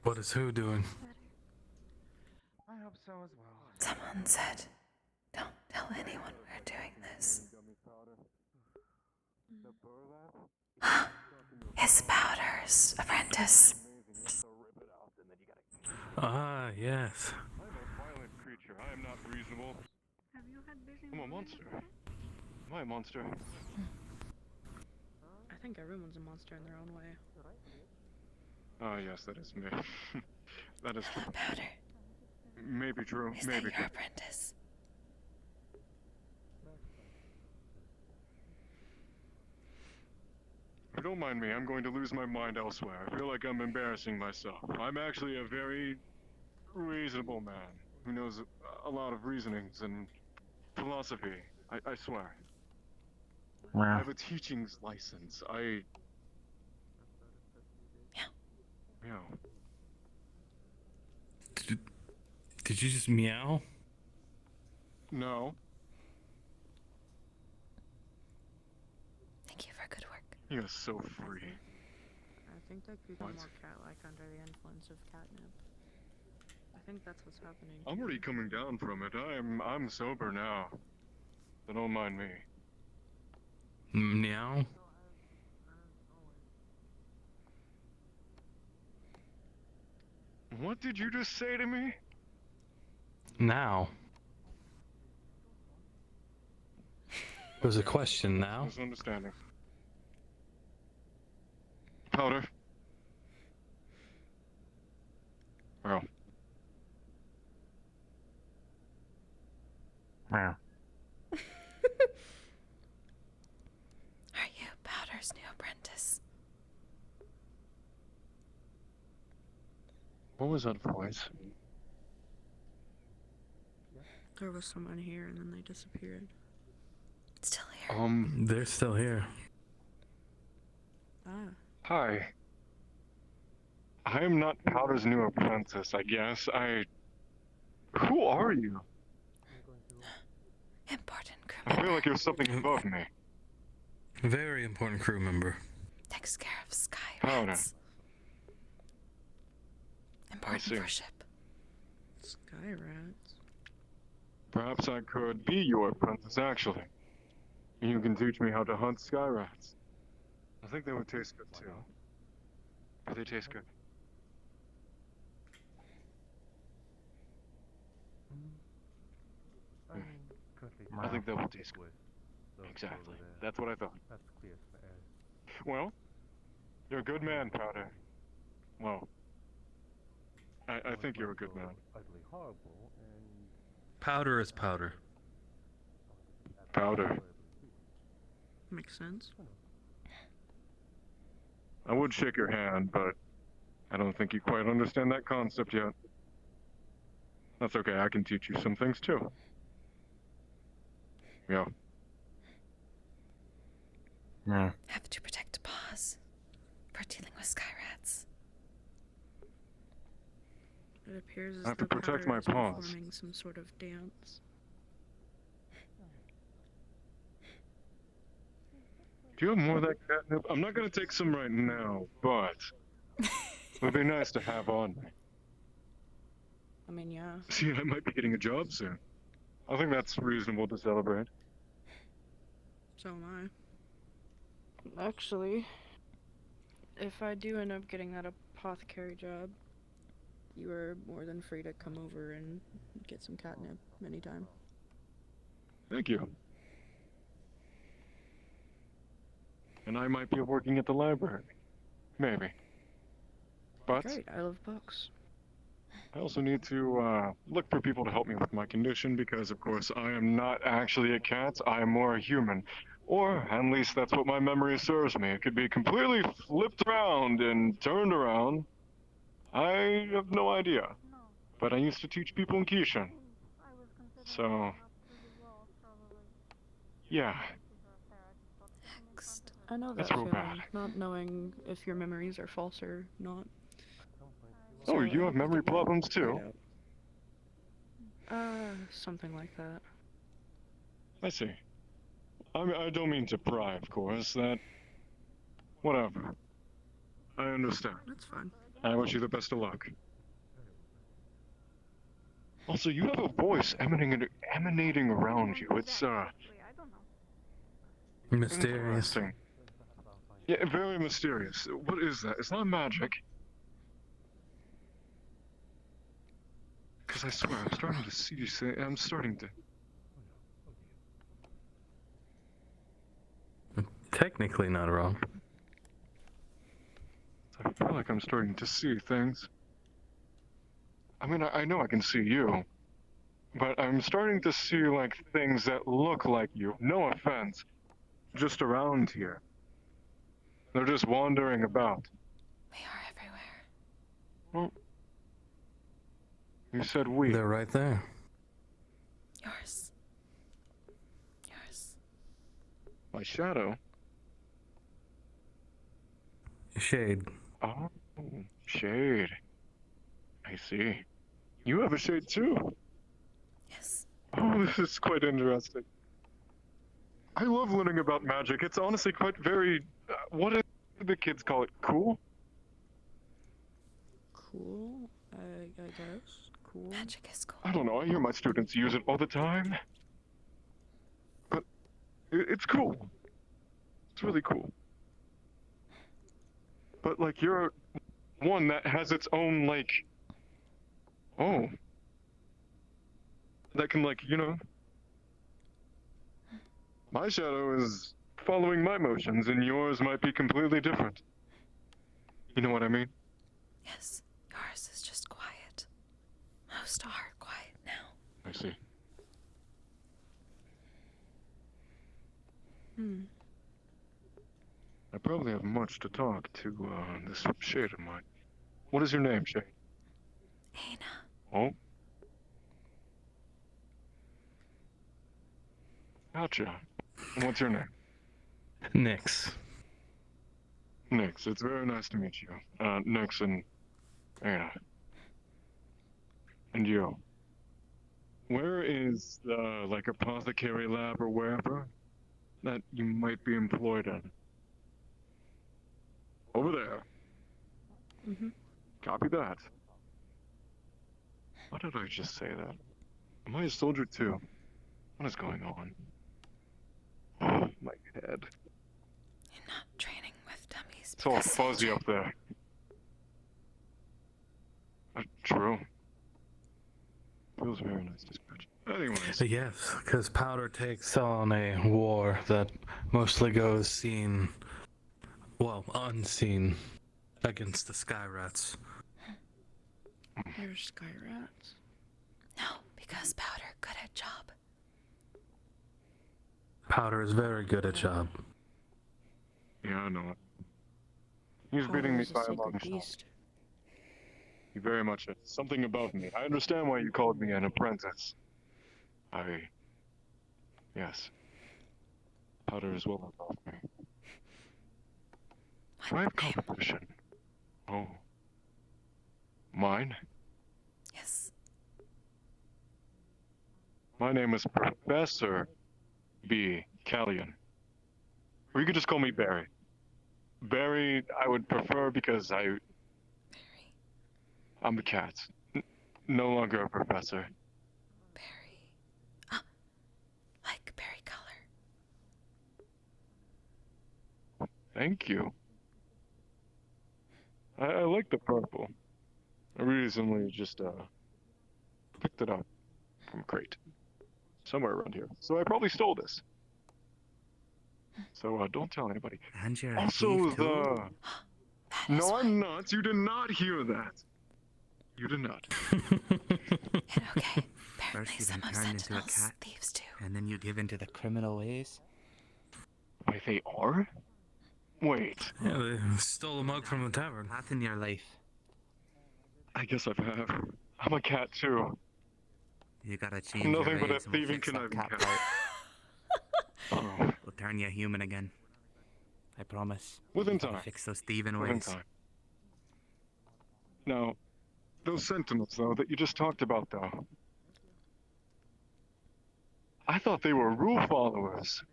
What is who doing? I hope so as well. Someone said, don't tell anyone we're doing this. His Powder's apprentice. Ah, yes. I'm a violent creature. I am not reasonable. Have you had busy I'm a mornings? monster. Am I a monster? I think everyone's a monster in their own way. Ah, yes, that is me. That is true. Powder. Maybe true. Is Maybe that true. your apprentice? If you don't mind me, I'm going to lose my mind elsewhere. I feel like I'm embarrassing myself. I'm actually a very reasonable man who knows a lot of reasonings and philosophy. I swear. I have a teaching's license. Yeah. Did you just meow? No. Thank you for good work. You're so free. I think they become more cat-like under the influence of catnip. I think that's what's happening. I'm already coming down from it. I'm sober now. So don't mind me. Meow? What did you just say to me? Now. It was a question now. Misunderstanding. Powder. Well. Meow. Are you Powder's new apprentice? What was that voice? There was someone here and then they disappeared. Still here. They're still here. Ah. Hi. I am not Powder's new apprentice, I guess. Who are you? Important crew I feel like you're something above me. Very important crew member. Takes care of sky Powder. rats. Important see. for ship. Sky rats. Perhaps I could be your apprentice, actually. You can teach me how to hunt sky rats. I think they would taste good, too. They taste good. I think that would taste good. Exactly. That's what I thought. That's clear for air. Well, you're a good man, Powder. Well, I think you're a good man. Utterly horrible and Powder is powder. Powder. Makes sense. I would shake your hand, but I don't think you quite understand that concept yet. That's okay, I can teach you some things too. Yeah. Yeah. Have to protect paws for dealing with sky rats. It appears as I have to though protect Powder my is paws. performing some sort of dance. Do you have more of that catnip? I'm not gonna take some right now, but it would be nice to have on me. I mean, yeah. See, I might be getting a job soon. I think that's reasonable to celebrate. So am I. Actually, if I do end up getting that apothecary job, you are more than free to come over and get some catnip anytime. Thank you. And I might be working at the library. Maybe. But Great, I love books. I also need to look for people to help me with my condition because, of course, I am not actually a cat. I am more a human. Or, at least that's what my memory serves me. It could be completely flipped around and turned around. I have no idea. But I used to teach people in Kishan. So, yeah. I know that That's real feeling, bad. not knowing if your memories are false or not. Oh, So you I have hope memory get that problems too? cleared out. Something like that. I see. I don't mean to pry, of course. That... Whatever. I understand. That's fine. I wish you the best of luck. Also, you have a voice emanating around you. It's Mysterious. interesting. Yeah, very mysterious. What is that? It's not magic. Because I swear, I'm starting to see you say. I'm starting to. Technically not wrong. I feel like I'm starting to see things. I mean, I know I can see you. But I'm starting to see, like, things that look like you. No offense. Just around here. They're just wandering about. We are everywhere. Well, you said we. They're right there. Yours. Yours. My shadow? Shade. Oh, shade. I see. You have a shade too. Yes. Oh, this is quite interesting. I love learning about magic. It's honestly quite very. What do the kids call it? Cool? Cool, I guess. Cool. Magic is cool. I don't know. I hear my students use it all the time. But it's cool. It's really cool. But, like, you're one that has its own, like. Oh. That can, like, you know. My shadow is following my motions, and yours might be completely different. You know what I mean? Yes. Yours is just quiet. Most are quiet now. I see. I probably have much to talk to this shade of mine. What is your name, Shade? Ayna. Oh? Gotcha. And what's your name? Nix. Nix. It's very nice to meet you. Nix and Ayna. And you. Where is the, like, apothecary lab or wherever that you might be employed in? Over there. Mm-hmm. Copy that. Why did I just say that? Am I a soldier too? What is going on? Oh, my head. You're not training with dummies. It's all fuzzy up there. True. Feels very nice to scratch. Anyways. Yes, because Powder takes on a war that mostly goes seen, well, unseen, against the Sky Rats. There's sky rats. No, because Powder good at job. Powder is very good at job. Yeah, I know it. He's Powder beating me is a by a sacred long shot. beast. He very much is. Something above me. I understand why you called me an apprentice. Yes. Powder is well above me. Do I have competition? Oh. Mine? Yes. My name is Professor B. Callion. Or you could just call me Barry. Barry, I would prefer because I'm the cat. No longer a professor. Berry. Ah, like berry color. Thank you. I like the purple. I recently just picked it up from a crate. Somewhere around here. So I probably stole this. So don't tell anybody. And you're a Also thief too? No, I'm not. You did not hear that. You did not. Okay. First you some been of turned into a Sentinel's cat, thieves too. and then you give into the criminal ways? Wait, they are? Wait. Yeah, they stole a mug from the tavern. Path in your life. I guess I've had. I'm a cat too. You gotta change Nothing your but a ways and we'll thieving fix that conniving cat cat. part. Oh. We'll turn you human again. I promise. Within We'll time. fix those thieving Within ways. time. Now, those sentinels, though, that you just talked about, though. I thought they were rule followers.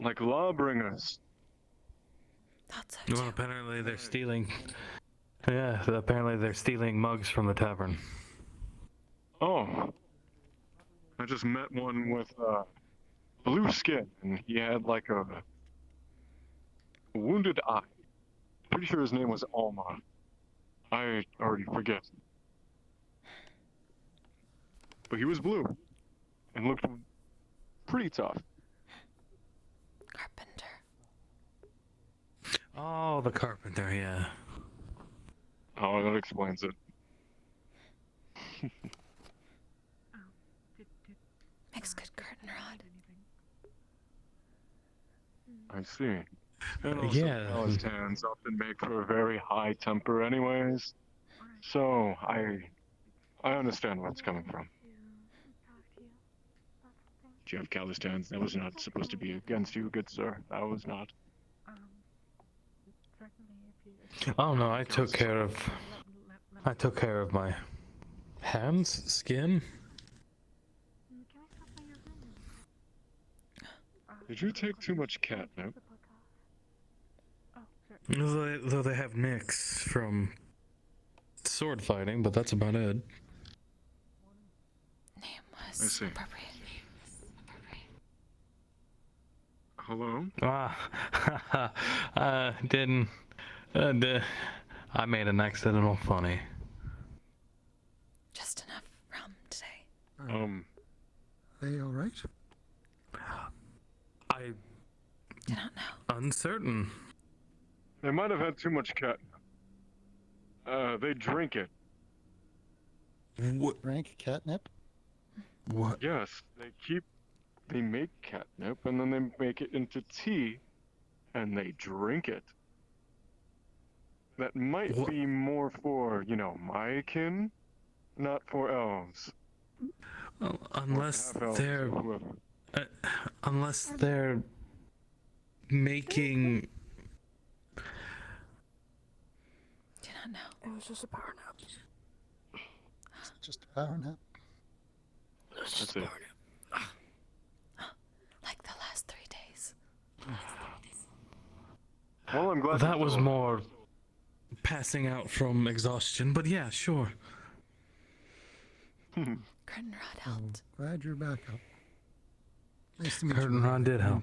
Like lawbringers. Thought so Well, too. apparently they're stealing. Yeah, apparently they're stealing mugs from the tavern. Oh. I just met one with blue skin, and he had like a wounded eye. Pretty sure his name was Alma. I already forget. But he was blue and looked pretty tough. Carpenter. Oh, the carpenter, yeah. Oh, that explains it. Makes good curtain rod. I see. And also, Yeah. Palestinians often make for a very high temper anyways. So, I understand where it's coming from. Jeff Calistans, that was not supposed to be against you, good sir. That was not. Oh no, I took care of my hands, skin. Did you take too much catnip? Though they have nicks from sword fighting, but that's about it. I see. Hello? Didn't. I made an accidental funny. Just enough rum today. Are they all right? I do not know. Uncertain. They might have had too much catnip. They drink it. What? Drink catnip? What? Yes, they make catnip and then they make it into tea and they drink it. That might be more for, my kin, not for elves. Well, unless half-elves they're or whoever. unless they're making. Do not know. It was just a power nap. Just a power nap. That's it. Like the last 3 days. Well, I'm glad That was more passing out from exhaustion, but yeah, sure. Curtain rod helped. Glad you're back up. Nice to meet Curtain you. rod did help.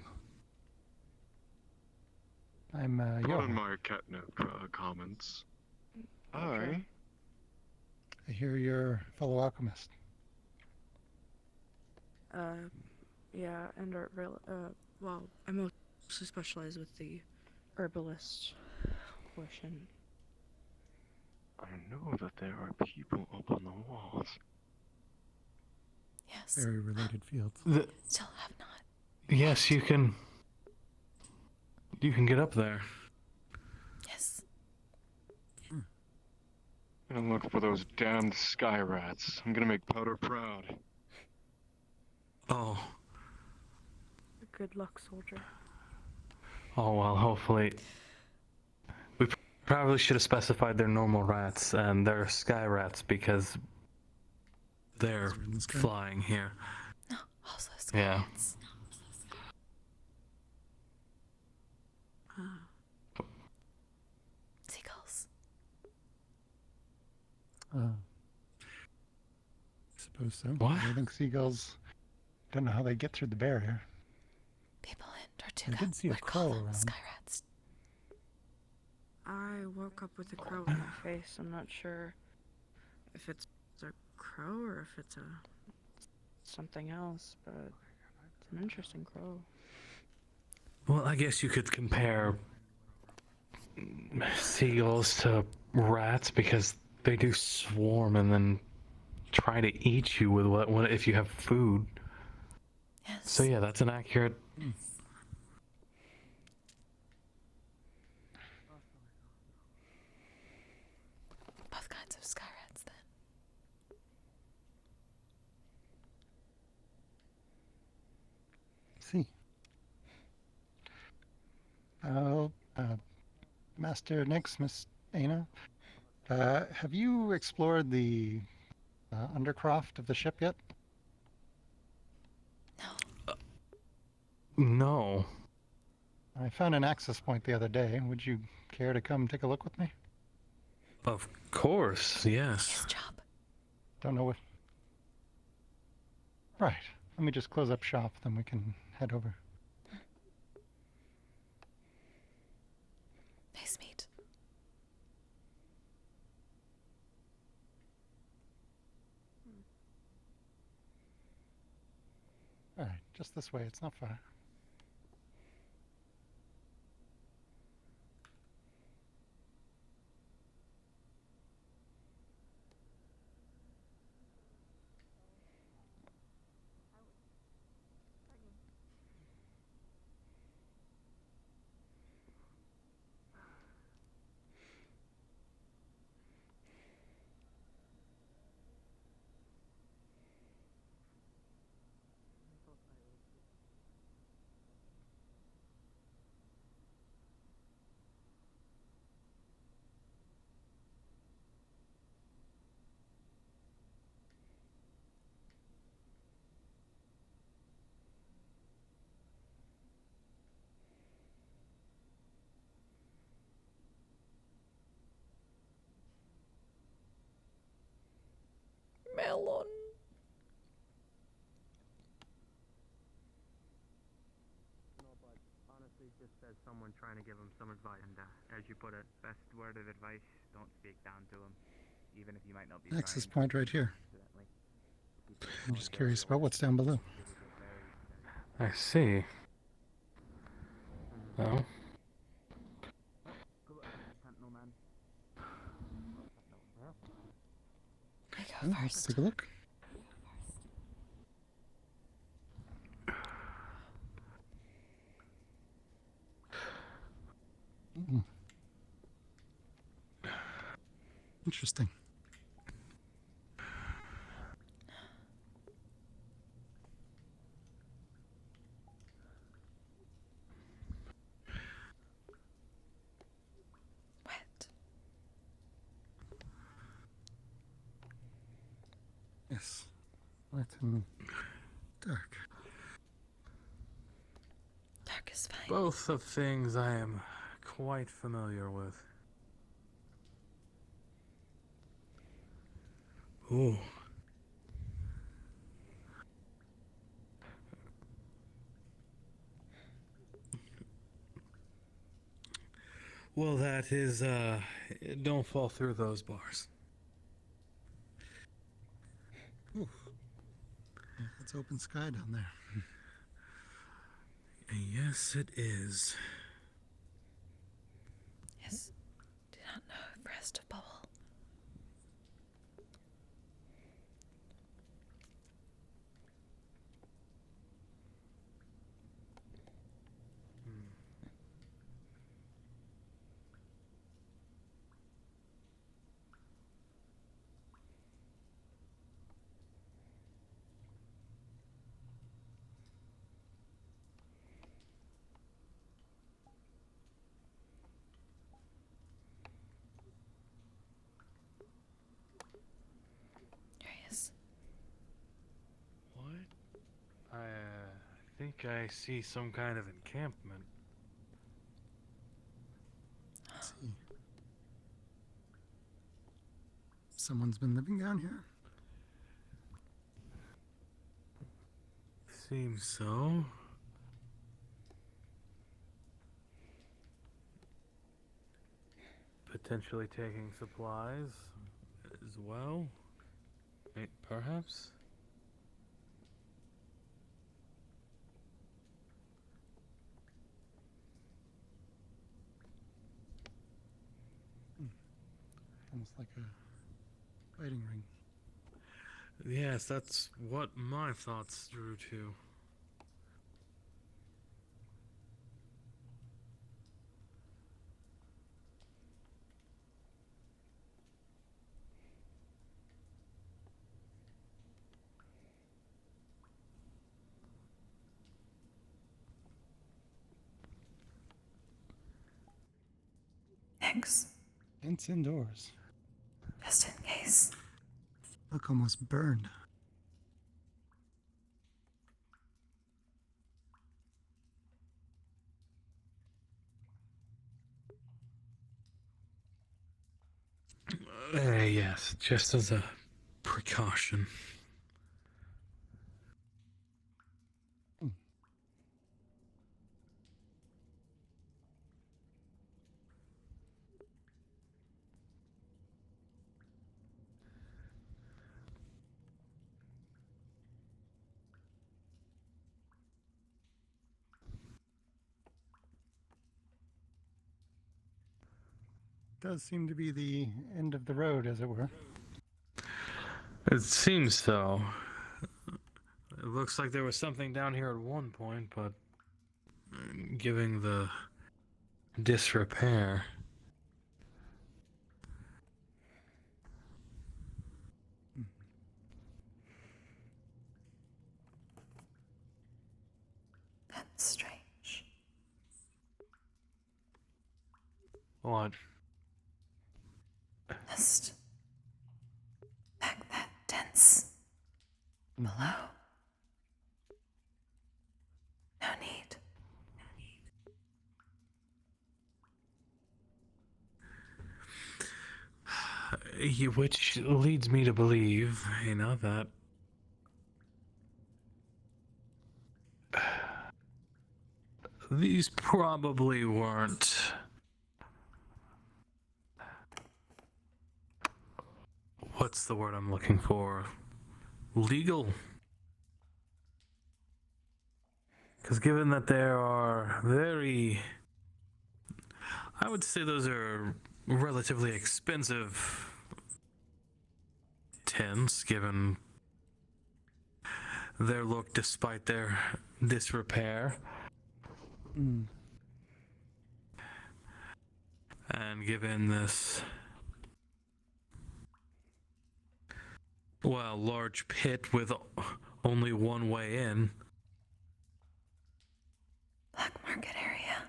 I'm Pardon Johan. my catnip comments. Okay. I hear you're a fellow alchemist. Yeah, and well, I mostly specialize with the herbalist portion. I know that there are people up on the walls. Yes. Very related fields. Still have not. Yes, you can. You can get up there. Yes. And look for those damned sky rats. I'm gonna make Powder proud. Oh. Good luck, soldier. Oh well, hopefully. We probably should have specified they're normal rats and they're sky rats because they're flying here. No, also sky Yeah. rats. Seagulls. Suppose so. What? I think seagulls don't know how they get through the barrier. People in I Tortuga did see a would call crow them around. sky rats. I woke up with a crow in my face. I'm not sure if it's a crow or if it's something else, but it's an interesting crow. Well, I guess you could compare seagulls to rats because they do swarm and then try to eat you with what if you have food. Yes. So yeah, that's an accurate. Both kinds of sky rats then. See. Master Nix, Miss Ayna, have you explored the undercroft of the ship yet? No. I found an access point the other day. Would you care to come take a look with me? Of course, yes. His job. Don't know if... Right. Let me just close up shop, then we can head over. Nice meet. All right, just this way. It's not far. Melon. No, but honestly, just as someone trying to give him some advice, and as you put it, best word of advice: don't speak down to him, even if you might not be. Access point right here. Accidentally. I'm just curious about what's down below. I see. Well, Oh, let's take a look. Mm. Interesting. Wet. Yes. Light and dark. Dark is fine. both of things I am quite familiar with. Ooh. Well, that is, don't fall through those bars. Ooh. Yeah, it's open sky down there. Yes, it is. Yes. Do not know if rest of bubble. What? I think I see some kind of encampment. Let's see. Someone's been living down here? Seems so. Potentially taking supplies as well. Perhaps? Almost like a fighting ring. Yes, that's what my thoughts drew to. Thanks. It's indoors. Just in case. Look, almost burned. Yes, just as a precaution. does seem to be the end of the road, as it were. It seems so. It looks like there was something down here at one point, but giving the disrepair. That's strange. What? Just pack that dense below. No need. Which leads me to believe, that these probably weren't what's the word I'm looking for? Legal. Because given that there are I would say those are relatively expensive tents, given their look despite their disrepair. And given this, large pit with only one way in. Black market area.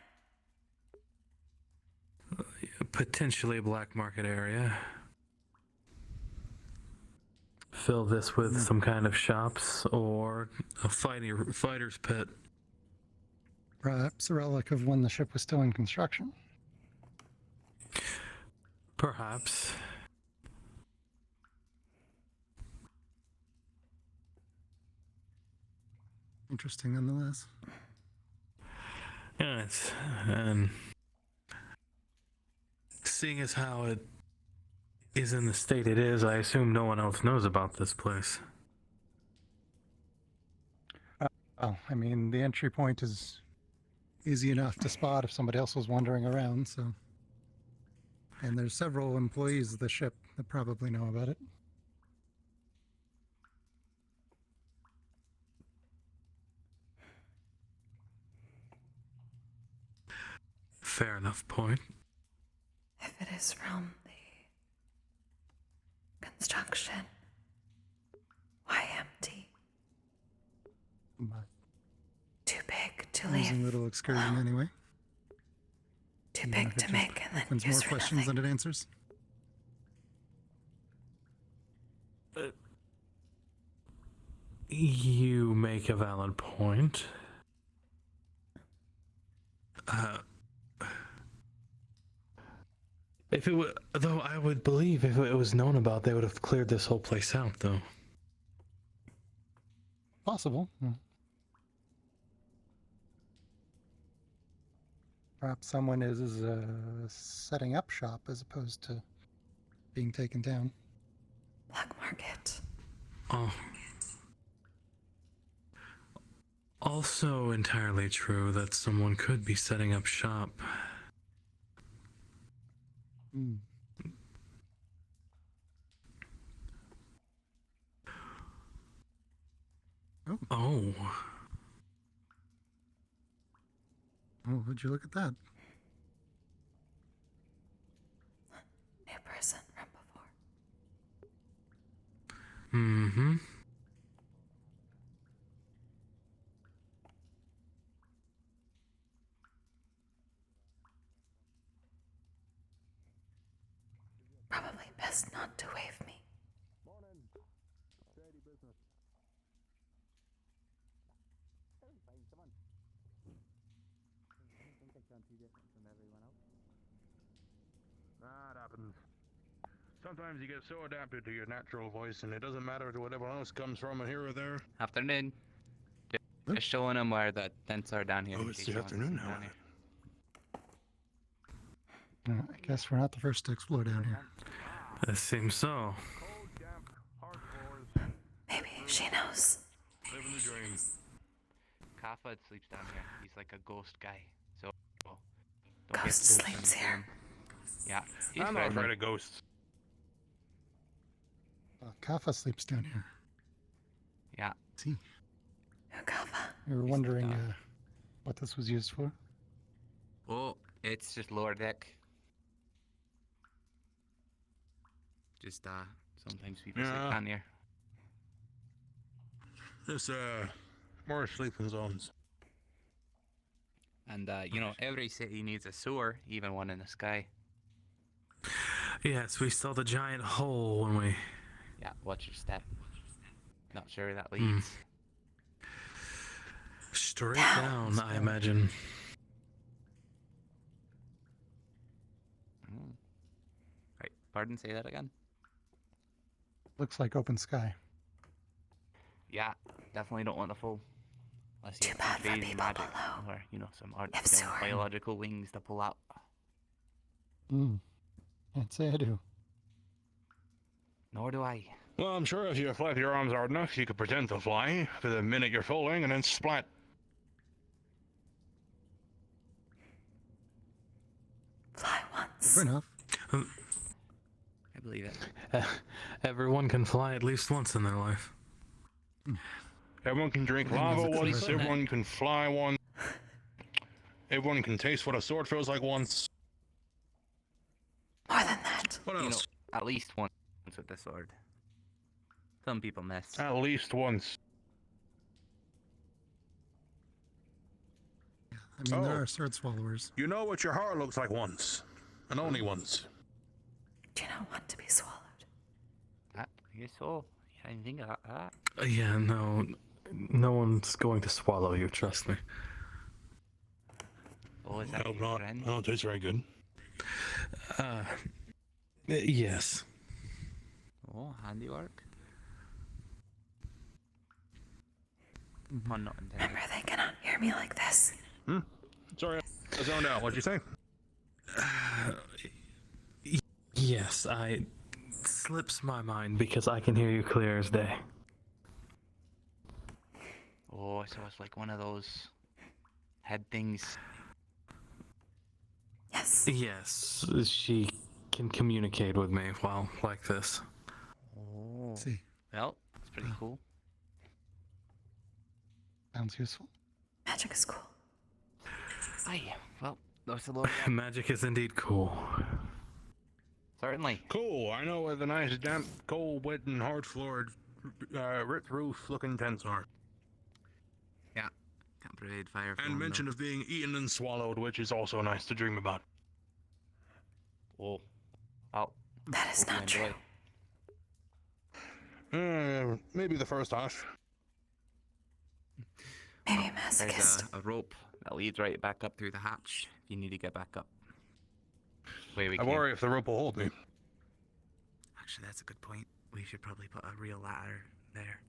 Potentially a black market area. Fill this with some kind of shops or a fighter's pit. Perhaps a relic of when the ship was still in construction. Perhaps. Interesting nonetheless. Yes, and seeing as how it is in the state it is, I assume no one else knows about this place. Well, I mean, the entry point is easy enough to spot if somebody else was wandering around, so. And there's several employees of the ship that probably know about it. Fair enough point. If it is from the construction, why empty? Too big to leave. Amusing little excursion anyway. Too big to make and then opens use more for questions nothing. than it answers. You make a valid point. If it were, though, I would believe if it was known about, they would have cleared this whole place out, though. Possible. Perhaps someone is setting up shop as opposed to being taken down. Black market. Oh. Also entirely true that someone could be setting up shop. Oh. Oh, would you look at that? New person from before. Mm-hmm. Probably best not to wave me. Morning. Shady business. Fine, come on. I think I sound too different from everyone else. That happens. Sometimes you get so adapted to your natural voice, and it doesn't matter to what everyone else comes from here or there. Afternoon. Just showing them where the tents are down here. Oh, in it's case the you want to afternoon see now. down here. I guess we're not the first to explore down here. It seems so. Maybe she knows. Living the dream. Kafad sleeps down here. He's like a ghost guy. So don't Ghost get too sleeps into here. him. Yeah. He's I'm not friendly. afraid of ghosts. Kappa sleeps down here. Yeah. See. Kappa. We were wondering what this was used for. Oh, it's just lower deck. Just sometimes people sleep Yeah. down here. This more sleeping zones. And you know, every city needs a sewer, even one in the sky. Yes, we saw the giant hole when we. Yeah, watch your step. Not sure where that leads. Straight down, I imagine. Right, pardon, say that again? Looks like open sky. Yeah, definitely don't want to fall. Unless you have some crazy magic, or, you know, some biological wings to pull out. Can't say I do. Nor do I. Well, I'm sure if you flap your arms hard enough, you could pretend to fly for the minute you're falling and then splat. Fly once. Fair enough. I believe it. Everyone can fly at least once in their life. Everyone can drink lava once, everyone can fly once. Everyone can taste what a sword feels like once. More than that. What else? You know, at least once with the sword. Some people miss. At least once. I mean, there are sword swallowers. You know what your heart looks like once. And only once. Do you not want to be swallowed? I guess so. I didn't think of that. Yeah, no one's going to swallow you, trust me. Oh, is I that hope your not. friend? I don't taste very good. Yes. Oh, handiwork. Oh, not intended. Remember, they cannot hear me like this. Sorry, I zoned out. What'd you say? Yes, I slips my mind because I can hear you clear as day. Oh, so it's like one of those head things. Yes. Yes, she can communicate with me while like this. Oh. See. Well, it's pretty cool. Sounds useful. Magic is cool. Aye, well, there's a lot. Magic is indeed cool. Certainly. Cool. I know where the nice, damp, cold, wet, and hard-floored, ripped roof-looking tents are. Yeah. Can't provide fire for And them, mention of being eaten and swallowed, which is also nice to dream about. Oh. Oh. That is not true. Maybe the first half. Maybe a masochist. There's a rope that leads right back up through the hatch if you need to get back up. I worry if the rope will hold me. Actually, that's a good point. We should probably put a real ladder there.